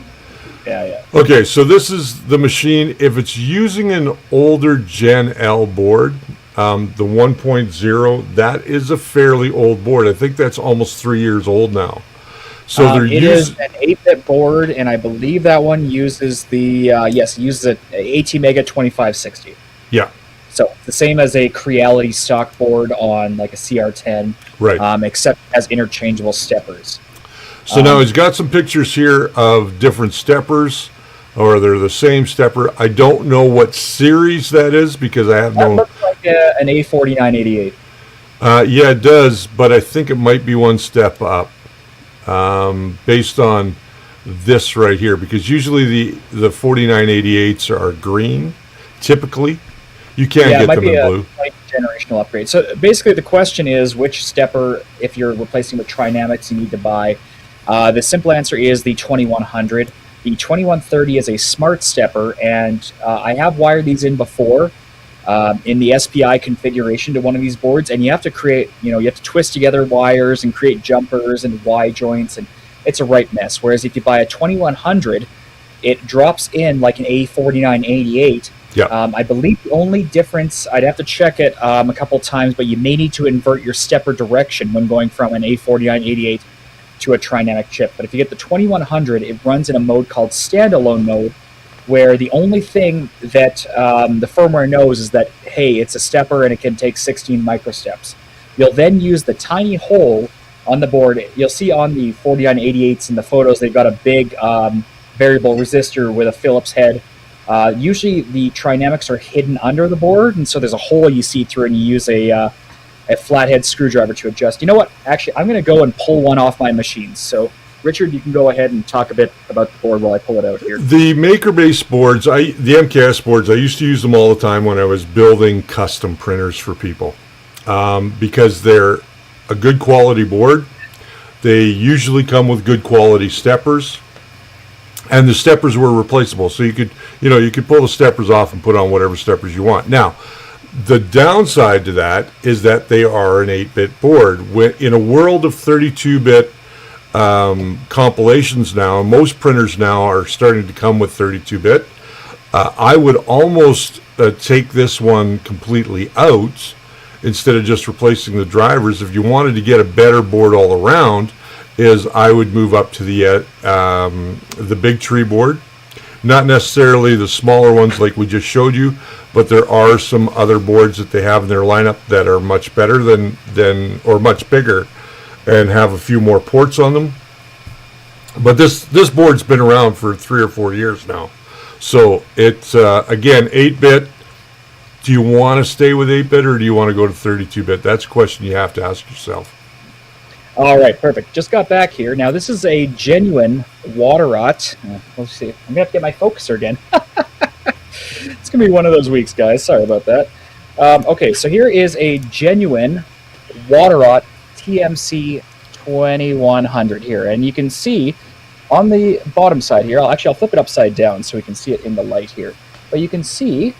[SPEAKER 2] Yeah.
[SPEAKER 1] Okay, so this is the machine. If it's using an older Gen L board, the 1.0, that is a fairly old board. I think that's almost 3 years old now. So
[SPEAKER 2] it is an 8-bit board, and I believe that one uses uses an ATmega 2560.
[SPEAKER 1] Yeah.
[SPEAKER 2] So the same as a Creality stock board on like a CR10,
[SPEAKER 1] right?
[SPEAKER 2] Except it has interchangeable steppers.
[SPEAKER 1] So now he's got some pictures here of different steppers, or they're the same stepper. I don't know what series that is because I have no.
[SPEAKER 2] That looks like an A4988.
[SPEAKER 1] Yeah, it does, but I think it might be one step up, based on this right here, because usually the 4988s are green, typically. You can't get them in blue.
[SPEAKER 2] Like generational upgrade. So basically, the question is which stepper, if you're replacing with Trinamics, you need to buy. The simple answer is the 2100. The 2130 is a smart stepper, and I have wired these in before in the SPI configuration to one of these boards, and you have to create, you have to twist together wires and create jumpers and Y joints, and it's a right mess. Whereas if you buy a 2100, it drops in like an A4988.
[SPEAKER 1] Yeah.
[SPEAKER 2] I believe the only difference, I'd have to check it a couple times, but you may need to invert your stepper direction when going from an A4988 to a Trinamic chip. But if you get the 2100, it runs in a mode called standalone mode, where the only thing that the firmware knows is that, hey, it's a stepper and it can take 16 microsteps. You'll then use the tiny hole on the board. You'll see on the 4988s in the photos, they've got a big variable resistor with a Phillips head. Usually the Trinamics are hidden under the board, and so there's a hole you see through, and you use a flathead screwdriver to adjust. You know what? Actually, I'm going to go and pull one off my machines. So, Richard, you can go ahead and talk a bit about the board while I pull it out here.
[SPEAKER 1] The MakerBase boards, the MKS boards, I used to use them all the time when I was building custom printers for people, because they're a good quality board. They usually come with good quality steppers. and the steppers were replaceable. So you could pull the steppers off and put on whatever steppers you want. Now, the downside to that is that they are an 8-bit board. In a world of 32-bit compilations now, most printers now are starting to come with 32-bit. I would almost take this one completely out instead of just replacing the drivers. If you wanted to get a better board all around, I would move up to the Big Tree board. Not necessarily the smaller ones like we just showed you, but there are some other boards that they have in their lineup that are much better than or much bigger and have a few more ports on them. But this board's been around for 3 or 4 years now. So it's, again, 8-bit. Do you want to stay with 8-bit or do you want to go to 32-bit? That's a question you have to ask yourself.
[SPEAKER 2] All right, perfect. Just got back here. Now, this is a genuine Waterot. Let's see. I'm going to have to get my focuser again. It's going to be one of those weeks, guys. Sorry about that. Okay, so here is a genuine Waterot TMC 2100 here. And you can see on the bottom side here, I'll flip it upside down so we can see it in the light here. But you can see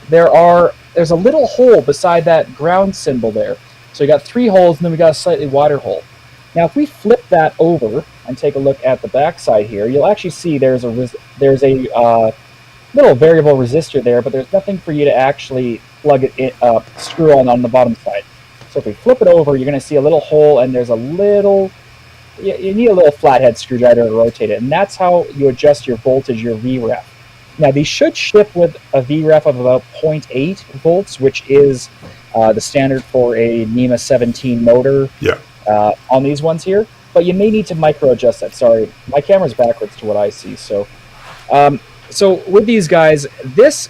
[SPEAKER 2] there's a little hole beside that ground symbol there. So we got 3 holes, and then we got a slightly wider hole. Now, if we flip that over and take a look at the back side here, you'll actually see there's a little variable resistor there, but there's nothing for you to actually plug it in, screw on the bottom side. So if we flip it over, you're going to see a little hole, and there's you need a little flathead screwdriver to rotate it, and that's how you adjust your voltage, your VREF. Now, these should ship with a VREF of about 0.8 volts, which is the standard for a NEMA 17 motor on these ones here. But you may need to micro adjust that. Sorry, my camera's backwards to what I see. So with these guys, this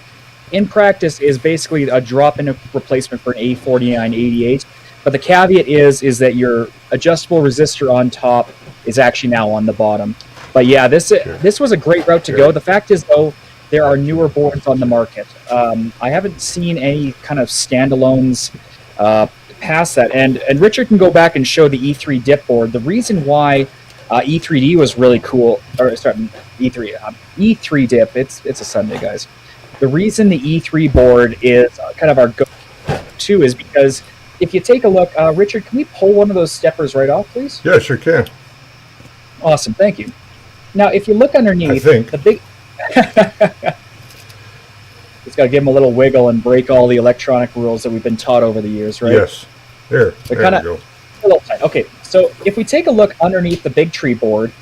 [SPEAKER 2] in practice is basically a drop-in replacement for an A4988. But the caveat is that your adjustable resistor on top is actually now on the bottom. But yeah, this was a great route to go. The fact is, though, there are newer boards on the market. I haven't seen any kind of standalones past that. And Richard can go back and show the E3 dip board. The reason why E3D was really cool, E3 dip, it's a Sunday, guys. The reason the E3 board is kind of our go-to is because if you take a look, Richard, can we pull one of those steppers right off, please?
[SPEAKER 1] Yeah, sure can.
[SPEAKER 2] Awesome, thank you. Now, if you look underneath, the big... Just got to give them a little wiggle and break all the electronic rules that we've been taught over the years, right?
[SPEAKER 1] Yes. There we go.
[SPEAKER 2] A little tight. Okay, so if we take a look underneath the Big Tree board,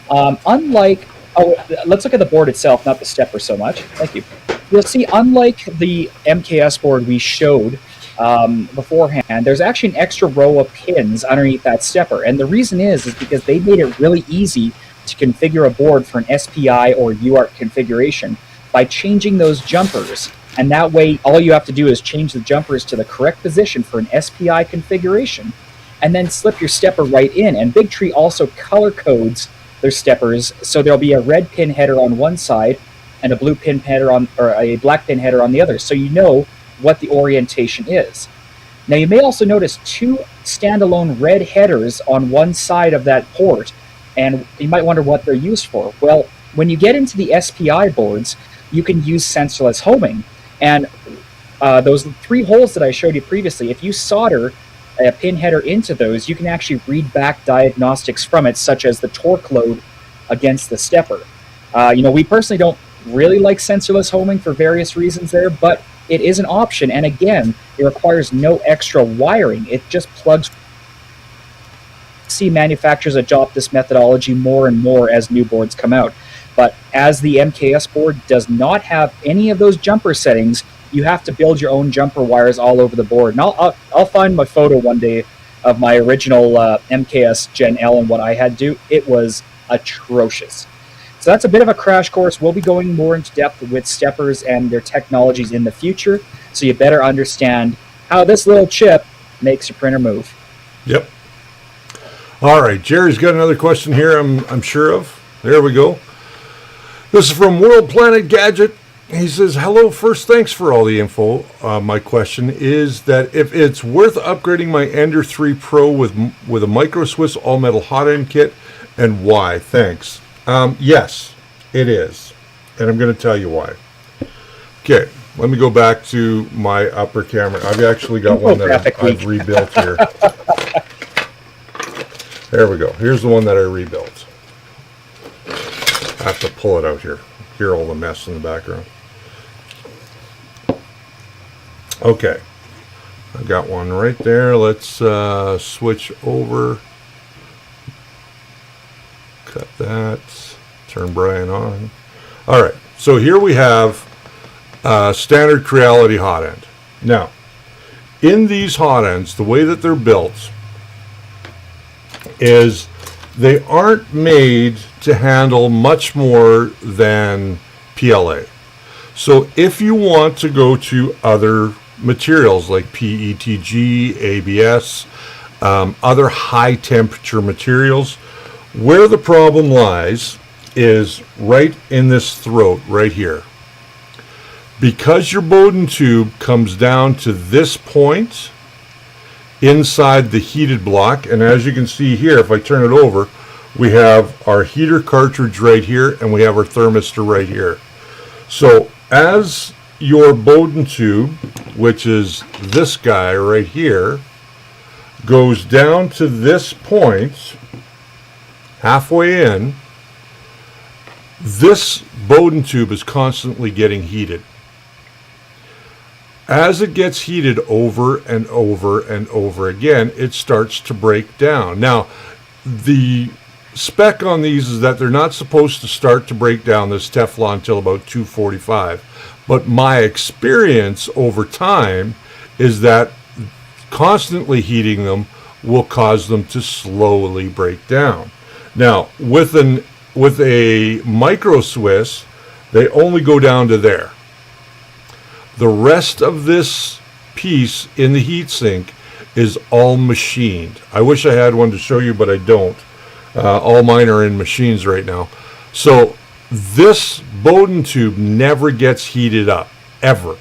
[SPEAKER 2] let's look at the board itself, not the stepper so much. Thank you. You'll see, unlike the MKS board we showed beforehand, there's actually an extra row of pins underneath that stepper. And the reason is because they made it really easy to configure a board for an SPI or UART configuration by changing those jumpers. And that way, all you have to do is change the jumpers to the correct position for an SPI configuration, and then slip your stepper right in. And Big Tree also color codes their steppers, so there'll be a red pin header on one side and a blue pin header or a black pin header on the other, so you know what the orientation is. Now, you may also notice 2 standalone red headers on one side of that port, and you might wonder what they're used for. Well, when you get into the SPI boards, you can use sensorless homing. And those 3 holes that I showed you previously, if you solder a pin header into those, you can actually read back diagnostics from it, such as the torque load against the stepper. We personally don't really like sensorless homing for various reasons there, but it is an option. And again, it requires no extra wiring. It just plugs. See manufacturers adopt this methodology more and more as new boards come out. But as the MKS board does not have any of those jumper settings, you have to build your own jumper wires all over the board. And I'll find my photo one day of my original MKS Gen L and what I had to do. It was atrocious. So that's a bit of a crash course. We'll be going more into depth with steppers and their technologies in the future, so you better understand how this little chip makes your printer move.
[SPEAKER 1] Yep. All right, Jerry's got another question here I'm sure of. There we go. This is from World Planet Gadget. He says, hello, first, thanks for all the info. My question is that if it's worth upgrading my Ender 3 Pro with a Micro Swiss all-metal hot end kit, and why? Thanks. Yes. it is. And I'm going to tell you why. Okay, let me go back to my upper camera. I've actually got one that I've rebuilt here. There we go. Here's the one that I rebuilt. I have to pull it out here. Hear all the mess in the background. Okay. I've got one right there. Let's switch over. Cut that. Turn Brian on. All right. So here we have standard Creality hot end. Now, in these hot ends, the way that they're built is they aren't made to handle much more than PLA. So if you want to go to other materials like PETG, ABS, other high temperature materials, where the problem lies is right in this throat right here. Because your Bowden tube comes down to this point inside the heated block, and as you can see here, if I turn it over, we have our heater cartridge right here and we have our thermistor right here. So as your Bowden tube, which is this guy right here, goes down to this point, halfway in, this Bowden tube is constantly getting heated. As it gets heated over and over and over again, it starts to break down. Now, the spec on these is that they're not supposed to start to break down this Teflon until about 245. But my experience over time is that constantly heating them will cause them to slowly break down. Now, with a Micro Swiss, they only go down to there. The rest of this piece in the heatsink is all machined. I wish I had one to show you, but I don't. All mine are in machines right now. So this Bowden tube never gets heated up, ever.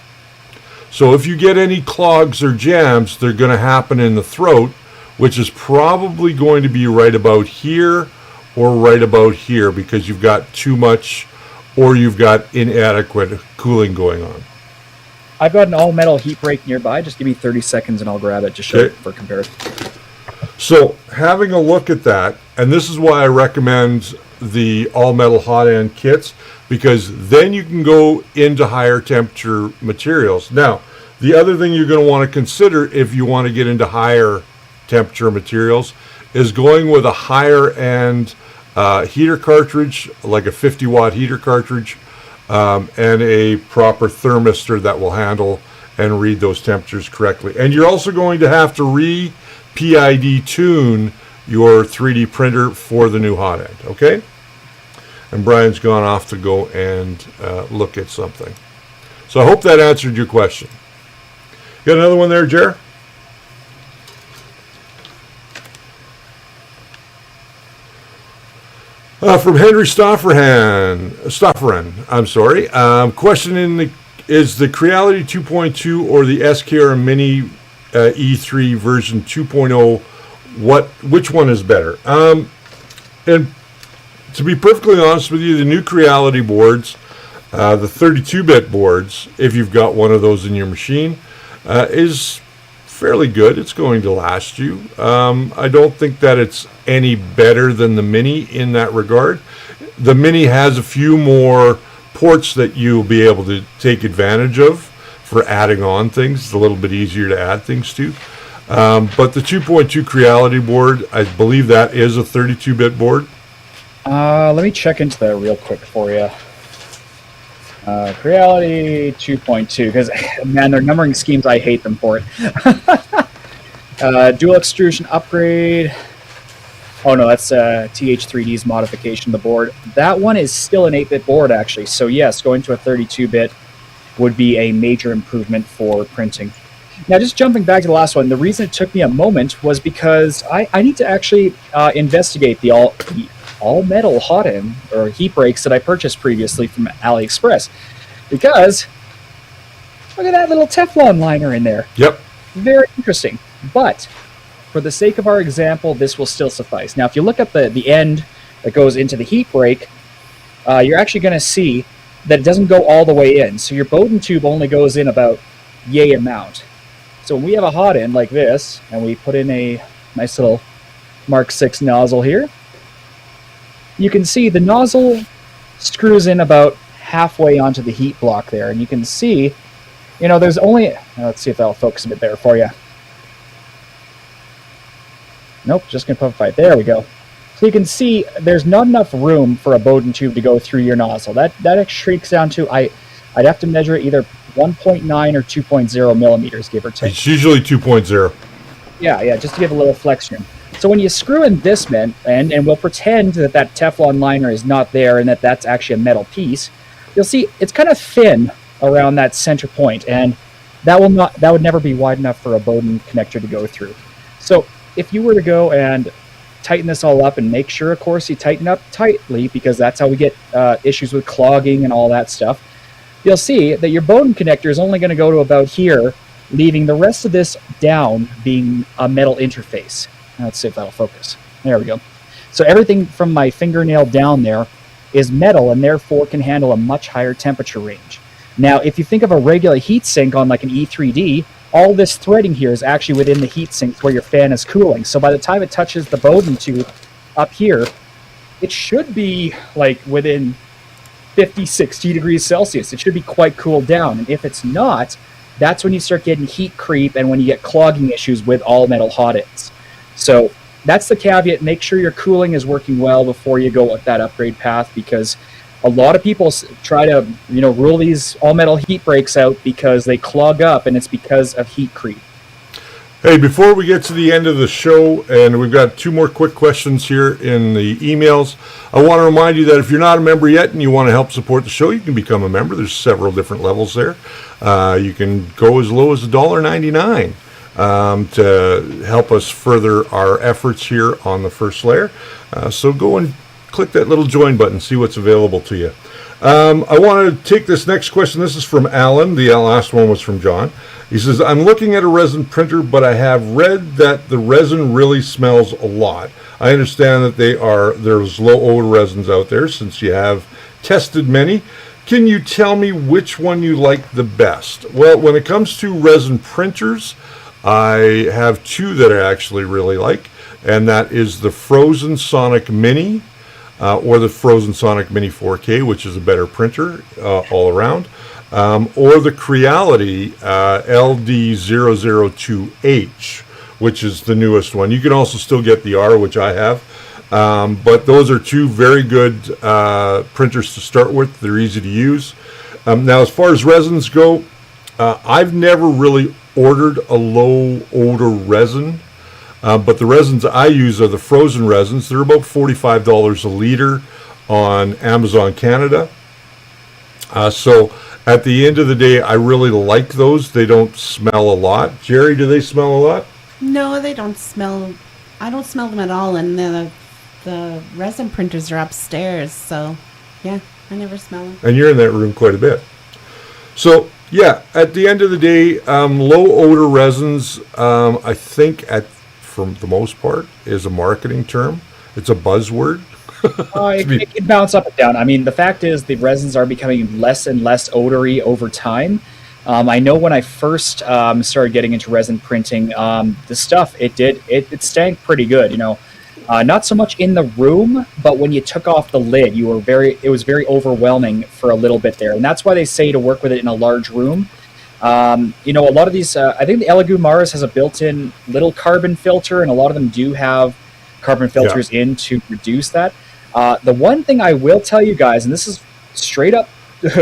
[SPEAKER 1] So if you get any clogs or jams, they're going to happen in the throat, which is probably going to be right about here or right about here because you've got too much or you've got inadequate cooling going on.
[SPEAKER 2] I've got an all-metal heat break nearby. Just give me 30 seconds and I'll grab it to show for comparison.
[SPEAKER 1] So having a look at that, and this is why I recommend the all-metal hot end kits, because then you can go into higher temperature materials. Now, the other thing you're going to want to consider if you want to get into higher temperature materials is going with a higher end heater cartridge, like a 50-watt heater cartridge, and a proper thermistor that will handle and read those temperatures correctly. And you're also going to have to PID tune your 3D printer for the new hot end, okay? And Brian's gone off to go and look at something. So I hope that answered your question. Got another one there, Jer? From Henry Stofferan, I'm sorry. Question is the Creality 2.2 or the SKR Mini E3 version 2.0, which one is better? And to be perfectly honest with you, the new Creality boards, the 32-bit boards, if you've got one of those in your machine, is fairly good. It's going to last you. I don't think that it's any better than the Mini in that regard. The Mini has a few more ports that you'll be able to take advantage of for adding on things. It's a little bit easier to add things to. But the 2.2 Creality board, I believe that is a 32-bit board.
[SPEAKER 2] Let me check into that real quick for you. Creality 2.2, because, man, their numbering schemes, I hate them for it. Dual extrusion upgrade. Oh, no, that's TH3D's modification of the board. That one is still an 8-bit board, actually. So, yes, going to a 32-bit would be a major improvement for printing. Now, just jumping back to the last one, the reason it took me a moment was because I need to actually investigate the all-metal hot end or heat breaks that I purchased previously from AliExpress, because look at that little Teflon liner in there.
[SPEAKER 1] Yep.
[SPEAKER 2] Very interesting. But for the sake of our example, this will still suffice. Now, if you look at the end that goes into the heat break, you're actually going to see that it doesn't go all the way in. So your Bowden tube only goes in about yay amount. So when we have a hot end like this, and we put in a nice little Mark 6 nozzle here, you can see the nozzle screws in about halfway onto the heat block there. And you can see, there's only, let's see if that'll focus a bit there for you. Nope, just going to put it right. There we go. So you can see there's not enough room for a Bowden tube to go through your nozzle. That shrinks down to, I'd have to measure it either 1.9 or 2.0 millimeters, give or take.
[SPEAKER 1] It's usually 2.0.
[SPEAKER 2] Yeah, just to give a little flexion. So when you screw in this vent, and we'll pretend that Teflon liner is not there and that's actually a metal piece, you'll see it's kind of thin around that center point, and that would never be wide enough for a Bowden connector to go through. So if you were to go and tighten this all up, and make sure, of course, you tighten up tightly, because that's how we get issues with clogging and all that stuff, you'll see that your Bowden connector is only going to go to about here, leaving the rest of this down being a metal interface. Let's see if that'll focus. There we go. So everything from my fingernail down there is metal, and therefore can handle a much higher temperature range. Now, if you think of a regular heat sink on like an E3D, all this threading here is actually within the heat sink where your fan is cooling. So by the time it touches the Bowden tube up here, it should be like within 50, 60 degrees Celsius. It should be quite cooled down. And if it's not, that's when you start getting heat creep and when you get clogging issues with all metal hot ends. So that's the caveat. Make sure your cooling is working well before you go with that upgrade path, because a lot of people try to, rule these all metal heat breaks out because they clog up, and it's because of heat creep.
[SPEAKER 1] Hey, before we get to the end of the show, and we've got 2 more quick questions here in the emails, I want to remind you that if you're not a member yet and you want to help support the show, you can become a member. There's several different levels there. You can go as low as $1.99 to help us further our efforts here on the First Layer. So go and click that little join button, see what's available to you. I want to take this next question. This is from Alan. The last one was from John. He says, I'm looking at a resin printer, but I have read that the resin really smells a lot. I understand that there's low odor resins out there, since you have tested many. Can you tell me which one you like the best? Well, when it comes to resin printers, I have 2 that I actually really like, and that is the Frozen Sonic Mini, or the Frozen Sonic Mini 4K, which is a better printer all around, or the Creality LD002H, which is the newest one. You can also still get the R, which I have, but those are 2 very good printers to start with. They're easy to use. Now, as far as resins go, I've never really ordered a low odor resin. But the resins I use are the frozen resins. They're about $45 a liter on Amazon Canada. So at the end of the day, I really like those. They don't smell a lot. Jerry, do they smell a lot?
[SPEAKER 3] No, they don't smell. I don't smell them at all. And the resin printers are upstairs. So, yeah, I never smell them.
[SPEAKER 1] And you're in that room quite a bit. So, yeah, at the end of the day, low odor resins, I think for the most part, is a marketing term. It's a buzzword.
[SPEAKER 2] It can bounce up and down. I mean, the fact is the resins are becoming less and less odory over time. I know when I first started getting into resin printing, the stuff, it stank pretty good, not so much in the room, but when you took off the lid, it was very overwhelming for a little bit there. And that's why they say to work with it in a large room. A lot of these, I think the Elegoo Mars has a built-in little carbon filter, and a lot of them do have carbon filters in to reduce that. The one thing I will tell you guys, and this is straight up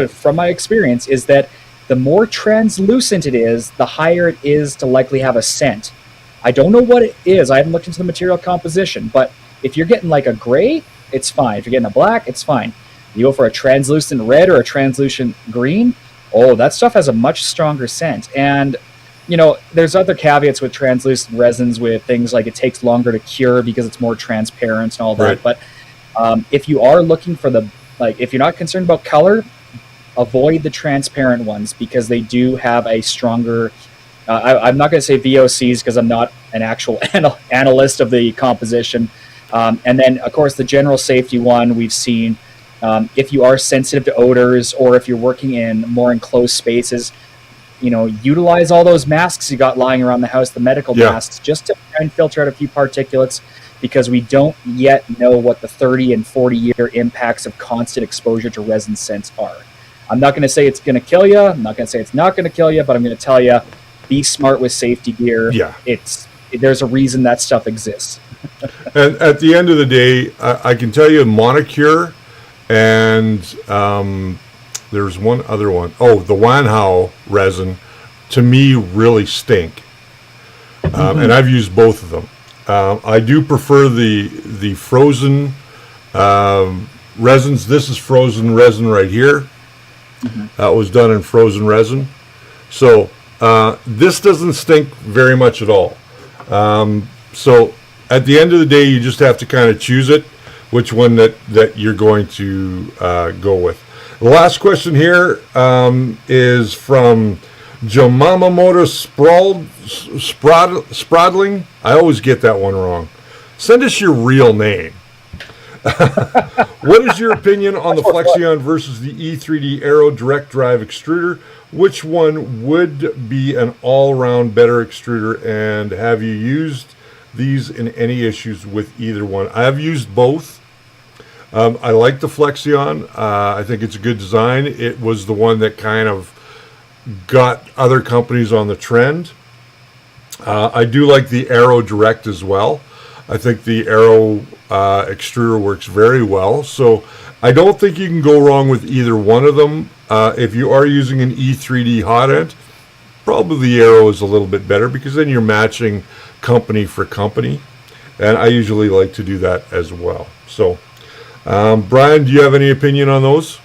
[SPEAKER 2] from my experience, is that the more translucent it is, the higher it is to likely have a scent. I don't know what it is. I haven't looked into the material composition, but if you're getting like a gray, it's fine. If you're getting a black, it's fine. You go for a translucent red or a translucent green, oh, that stuff has a much stronger scent. And, there's other caveats with translucent resins, with things like it takes longer to cure because it's more transparent and all that. Right. But if you are looking for if you're not concerned about color, avoid the transparent ones, because they do have a stronger, I'm not going to say VOCs because I'm not an actual analyst of the composition. And then, of course, the general safety one we've seen If you are sensitive to odors, or if you're working in more enclosed spaces, utilize all those masks you got lying around the house, the medical masks, just to try and filter out a few particulates, because we don't yet know what the 30 and 40-year impacts of constant exposure to resin scents are. I'm not going to say it's going to kill you. I'm not going to say it's not going to kill you, but I'm going to tell you, be smart with safety gear.
[SPEAKER 1] Yeah.
[SPEAKER 2] There's a reason that stuff exists.
[SPEAKER 1] And at the end of the day, I can tell you Monocure and there's one other one. Oh, the Wanhao resin, to me, really stink. And I've used both of them. I do prefer the frozen resins. This is frozen resin right here. That was done in frozen resin. So this doesn't stink very much at all. So at the end of the day, you just have to kind of choose it, which one that you're going to go with. The last question here is from Jomamamoto Sprodling. I always get that one wrong. Send us your real name. What is your opinion on the Flexion versus the E3D Aero direct drive extruder? Which one would be an all-round better extruder, and have you used these in any issues with either one? I have used both. I like the Flexion. I think it's a good design. It was the one that kind of got other companies on the trend. I do like the Aero Direct as well. I think the Aero extruder works very well. So I don't think you can go wrong with either one of them. If you are using an E3D hot end, probably the Aero is a little bit better, because then you're matching company for company. And I usually like to do that as well. So Brian, do you have any opinion on those?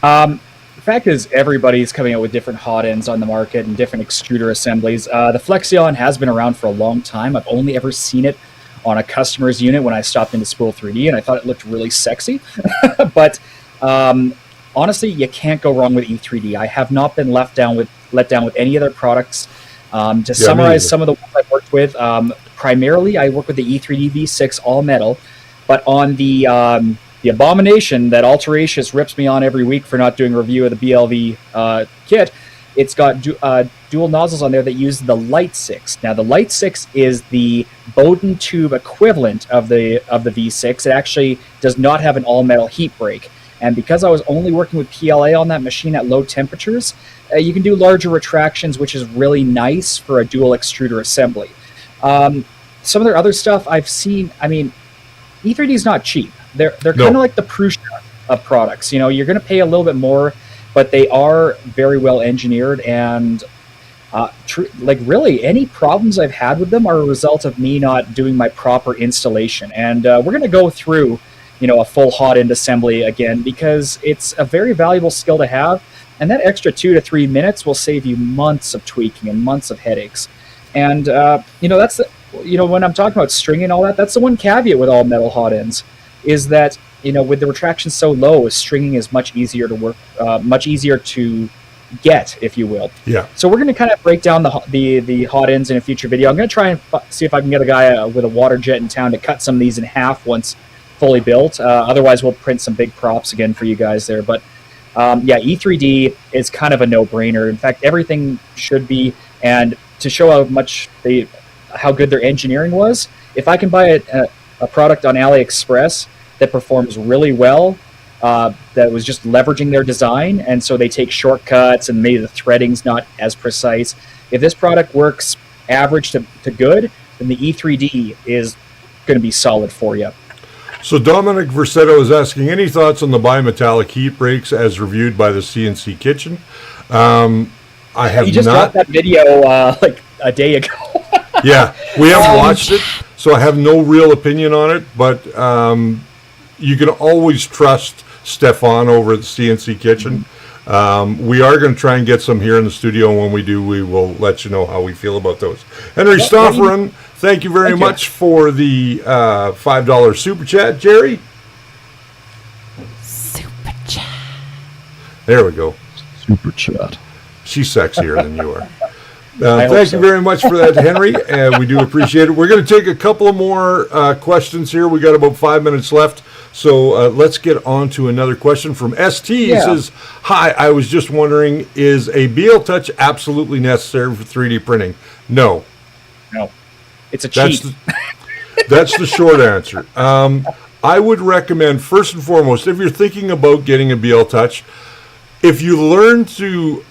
[SPEAKER 2] The fact is, everybody's coming out with different hot ends on the market and different extruder assemblies. The Flexion has been around for a long time. I've only ever seen it on a customer's unit when I stopped into Spool 3D, and I thought it looked really sexy. But honestly, you can't go wrong with E3D. I have not been let down with any other products. To summarize some of the ones I've worked with, primarily I work with the E3D V6 all metal, but on the abomination that Alteracious rips me on every week for not doing a review of the BLV kit, it's got dual nozzles on there that use the Light 6. Now, the Light 6 is the Bowden tube equivalent of the V6. It actually does not have an all-metal heat break. And because I was only working with PLA on that machine at low temperatures, you can do larger retractions, which is really nice for a dual extruder assembly. Some of their other stuff I've seen, E3D is not cheap. They're kind of like the Prusa of products. You're going to pay a little bit more, but they are very well engineered, and really any problems I've had with them are a result of me not doing my proper installation. And we're going to go through a full hot end assembly again, because it's a very valuable skill to have, and that extra 2 to 3 minutes will save you months of tweaking and months of headaches. And that's when I'm talking about stringing and all that, that's the one caveat with all metal hot ends, is that with the retraction so low, stringing is much easier to work, much easier to get, if you will. Yeah. So we're going to kind of break down the hot ends in a future video. I'm going to try and see if I can get a guy with a water jet in town to cut some of these in half once fully built. Otherwise, we'll print some big props again for you guys there. But E3D is kind of a no-brainer. In fact, everything should be. And to show how good their engineering was, if I can buy a product on AliExpress that performs really well, that was just leveraging their design, and so they take shortcuts and maybe the threading's not as precise. If this product works average to good, then the E3D is going to be solid for you.
[SPEAKER 1] So Dominic Versetto is asking, any thoughts on the bimetallic heat breaks as reviewed by the CNC Kitchen? I have
[SPEAKER 2] not. You just dropped that video like a day ago.
[SPEAKER 1] Yeah, we haven't watched it, so I have no real opinion on it, but you can always trust Stefan over at the CNC Kitchen. We are going to try and get some here in the studio, and when we do, we will let you know how we feel about those. Henry Stofferin, thank you very much for the $5 Super Chat. Jerry?
[SPEAKER 3] Super Chat.
[SPEAKER 1] There we go.
[SPEAKER 2] Super Chat.
[SPEAKER 1] She's sexier than you are. Thank you very much for that, Henry, and we do appreciate it. We're going to take a couple of more questions here. We got about 5 minutes left So let's get on to another question from ST. He
[SPEAKER 2] Yeah.
[SPEAKER 1] says, hi, I was just wondering, is a BL Touch absolutely necessary for 3D printing? No.
[SPEAKER 2] No, it's a
[SPEAKER 1] That's
[SPEAKER 2] cheat.
[SPEAKER 1] that's the short answer. I would recommend, first and foremost, if you're thinking about getting a BL Touch, if you learn to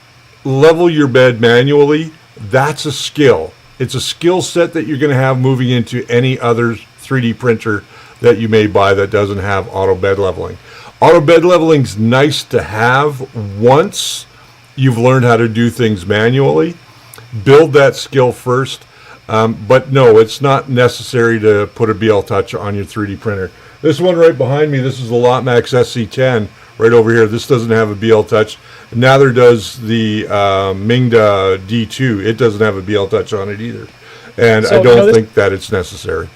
[SPEAKER 1] level your bed manually, that's a skill. It's a skill set that you're going to have moving into any other 3D printer that you may buy that doesn't have auto bed leveling. Auto bed leveling's nice to have once you've learned how to do things manually. Build that skill first. But no, it's not necessary to put a BL Touch on your 3D printer. This one right behind me, this is the Lotmax SC10 right over here. This doesn't have a BL Touch. Neither does the Mingda D2. It doesn't have a BL Touch on it either. And
[SPEAKER 2] So,
[SPEAKER 1] I don't
[SPEAKER 2] this-
[SPEAKER 1] think that it's necessary.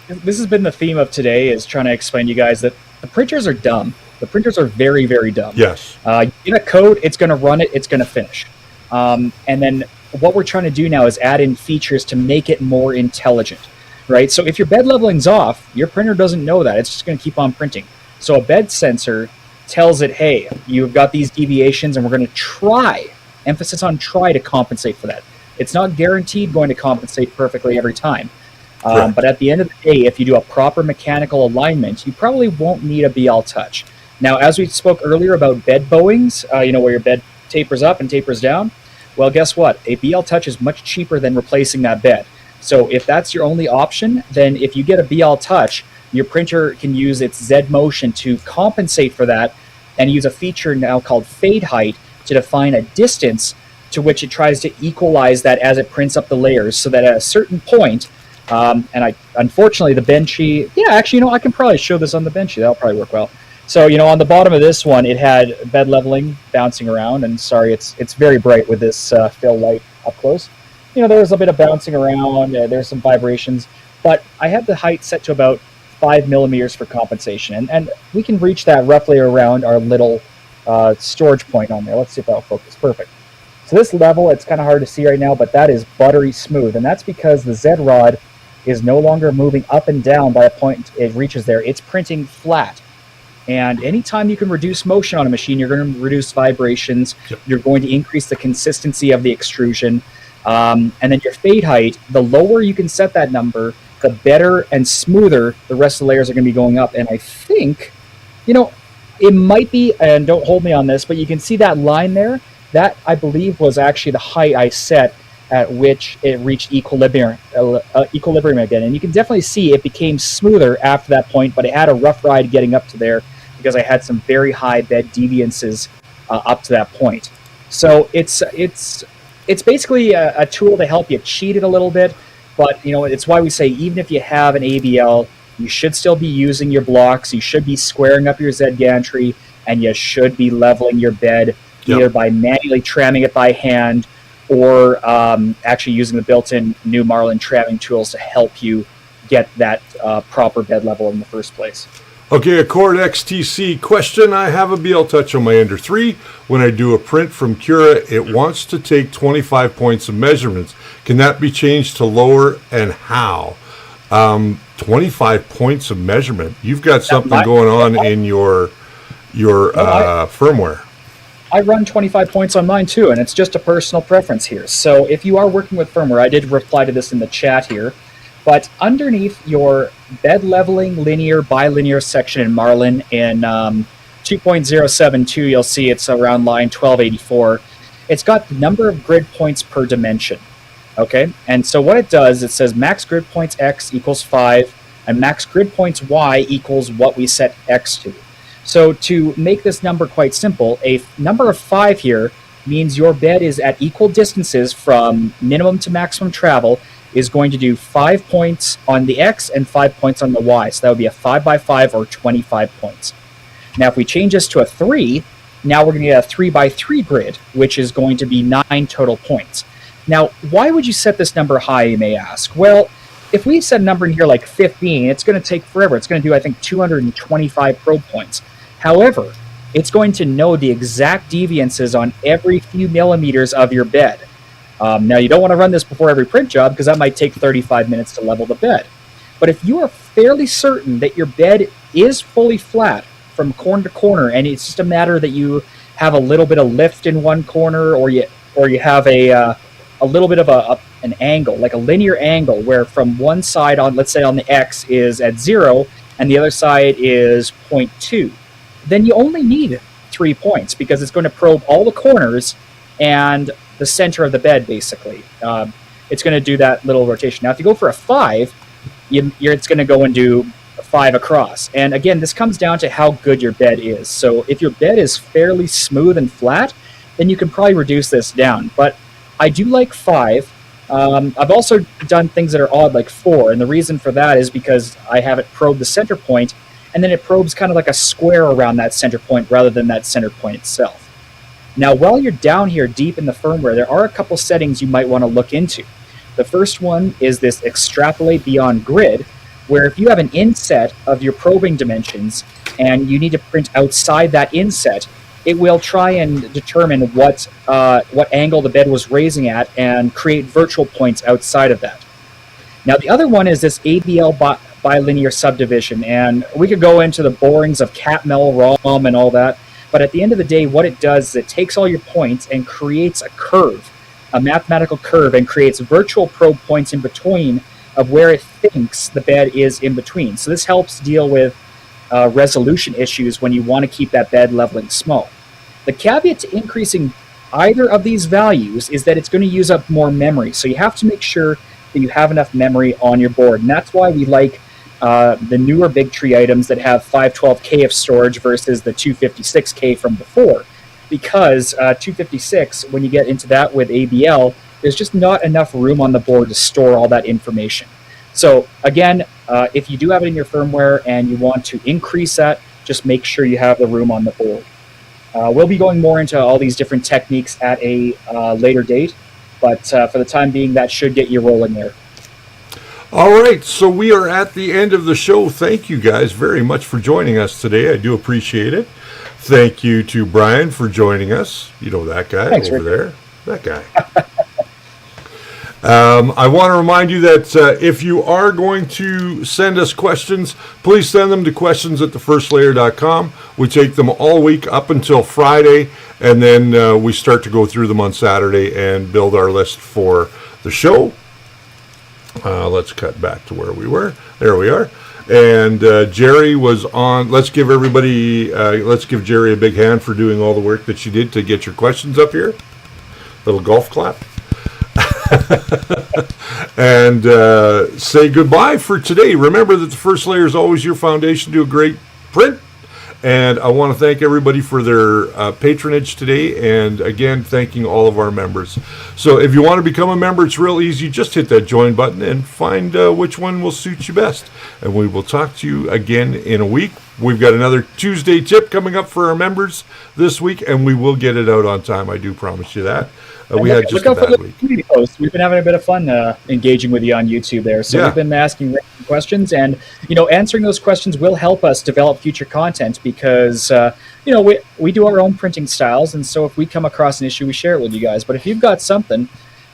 [SPEAKER 2] This has been the theme of today, is trying to explain to you guys that the printers are dumb. The printers are very, very dumb.
[SPEAKER 1] Yes.
[SPEAKER 2] You get a code, it's going to run it, it's going to finish. And then what we're trying to do now is add in features to make it more intelligent, right? So if your bed leveling's off, your printer doesn't know that. It's just going to keep on printing. So a bed sensor tells it, hey, you've got these deviations and we're going to try, emphasis on try, to compensate for that. It's not guaranteed going to compensate perfectly every time.
[SPEAKER 1] Correct.
[SPEAKER 2] But at the end of the day, if you do a proper mechanical alignment, you probably won't need a BL Touch. Now, as we spoke earlier about bed bowings, where your bed tapers up and tapers down, well, guess what? A BL Touch is much cheaper than replacing that bed. So if that's your only option, then if you get a BL Touch, your printer can use its Z motion to compensate for that and use a feature now called fade height to define a distance to which it tries to equalize that as it prints up the layers, so that at a certain point, unfortunately, the Benchy, I can probably show this on the Benchy. That'll probably work well. So, on the bottom of this one, it had bed leveling bouncing around, and sorry, it's very bright with this fill light up close. There was a bit of bouncing around, there's some vibrations, but I had the height set to about 5 millimeters for compensation, and we can reach that roughly around our little storage point on there. Let's see if that'll focus. Perfect. So this level, it's kind of hard to see right now, but that is buttery smooth, and that's because the Z-Rod is no longer moving up and down by a point it reaches there. It's printing flat. And anytime you can reduce motion on a machine, you're going to reduce vibrations.
[SPEAKER 1] Yep.
[SPEAKER 2] You're going to increase the consistency of the extrusion. And then your fade height, the lower you can set that number, the better and smoother the rest of the layers are going to be going up. And I think, it might be, and don't hold me on this, but you can see that line there. That, I believe, was actually the height I set at which it reached equilibrium again. And you can definitely see it became smoother after that point, but it had a rough ride getting up to there because I had some very high bed deviances up to that point. So it's basically a tool to help you cheat it a little bit, but it's why we say even if you have an ABL, you should still be using your blocks, you should be squaring up your Z gantry, and you should be leveling your bed either by manually tramming it by hand or actually using the built-in new Marlin tramming tools to help you get that proper bed level in the first place.
[SPEAKER 1] Okay, Accord XTC question. I have a BL Touch on my Ender 3. When I do a print from Cura, it wants to take 25 points of measurements. Can that be changed to lower, and how? 25 points of measurement. You've got something going on in your firmware.
[SPEAKER 2] I run 25 points on mine too, and it's just a personal preference here. So if you are working with firmware, I did reply to this in the chat here, but underneath your bed leveling linear bilinear section in Marlin in 2.072, you'll see it's around line 1284. It's got the number of grid points per dimension. Okay, and so what it does, it says max grid points X equals 5, and max grid points Y equals what we set X to. So to make this number quite simple, a number of 5 here means your bed is at equal distances from minimum to maximum travel, is going to do 5 points on the X and 5 points on the Y. So that would be a 5x5 or 25 points. Now if we change this to a 3, now we're going to get a 3x3 grid, which is going to be 9 total points. Now, why would you set this number high, you may ask? Well, if we set a number in here like 15, it's going to take forever. It's going to do, I think, 225 probe points. However, it's going to know the exact deviances on every few millimeters of your bed. Now, you don't want to run this before every print job because that might take 35 minutes to level the bed. But if you are fairly certain that your bed is fully flat from corner to corner, and it's just a matter that you have a little bit of lift in one corner, or you have a little bit of an angle, like a linear angle, where from one side on, let's say on the X, is at 0, and the other side is 0.2. Then you only need 3 points, because it's going to probe all the corners and the center of the bed, basically. It's going to do that little rotation. Now, if you go for a 5, it's going to go and do a 5 across. And again, this comes down to how good your bed is. So if your bed is fairly smooth and flat, then you can probably reduce this down. But I do like 5. I've also done things that are odd, like 4, and the reason for that is because I have it probe the center point, and then it probes kind of like a square around that center point rather than that center point itself. Now, while you're down here deep in the firmware, there are a couple settings you might want to look into. The first one is this extrapolate beyond grid, where if you have an inset of your probing dimensions and you need to print outside that inset, it will try and determine what angle the bed was raising at and create virtual points outside of that. Now, the other one is this ABL bilinear subdivision, and we could go into the borings of CatMel, ROM, and all that, but at the end of the day, what it does is it takes all your points and creates a curve, a mathematical curve, and creates virtual probe points in between of where it thinks the bed is in between. So this helps deal with resolution issues when you want to keep that bed leveling small. The caveat to increasing either of these values is that it's going to use up more memory. So you have to make sure that you have enough memory on your board. And that's why we like the newer Big Tree items that have 512K of storage versus the 256K from before. Because 256, when you get into that with ABL, there's just not enough room on the board to store all that information. So again, if you do have it in your firmware and you want to increase that, just make sure you have the room on the board. We'll be going more into all these different techniques at a later date, but for the time being, that should get you rolling there.
[SPEAKER 1] All right, so we are at the end of the show. Thank you guys very much for joining us today. I do appreciate it. Thank you to Brian for joining us. You know that guy. Thanks, over Rick. There. That guy. I want to remind you that if you are going to send us questions, please send them to questions@thefirstlayer.com. We take them all week up until Friday, and then we start to go through them on Saturday and build our list for the show. Let's cut back to where we were. There we are. And Jerry was on. Let's give Jerry a big hand for doing all the work that she did to get your questions up here. Little golf clap. And say goodbye for today. Remember that the First Layer is always your foundation to a great print. And I want to thank everybody for their patronage today. And again, thanking all of our members. So if you want to become a member, it's real easy. Just hit that join button and find which one will suit you best. And we will talk to you again in a week. We've got another Tuesday tip coming up for our members this week, and we will get it out on time. I do promise you that. We had just a bad week. Community
[SPEAKER 2] posts. We've been having a bit of fun engaging with you on YouTube there. So we've been asking questions, and answering those questions will help us develop future content because we do our own printing styles, and so if we come across an issue, we share it with you guys. But if you've got something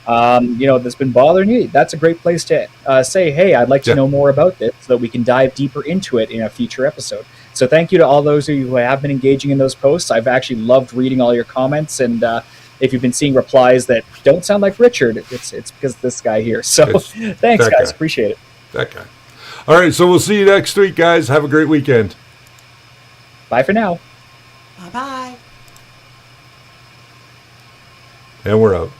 [SPEAKER 2] that's been bothering you, that's a great place to say, hey, I'd like to know more about this so that we can dive deeper into it in a future episode. So thank you to all those of you who have been engaging in those posts. I've actually loved reading all your comments, and if you've been seeing replies that don't sound like Richard, it's because of this guy here. So thanks, guys. Appreciate it.
[SPEAKER 1] That guy. All right, so we'll see you next week, guys. Have a great weekend.
[SPEAKER 2] Bye for now.
[SPEAKER 3] Bye-bye.
[SPEAKER 1] And we're out.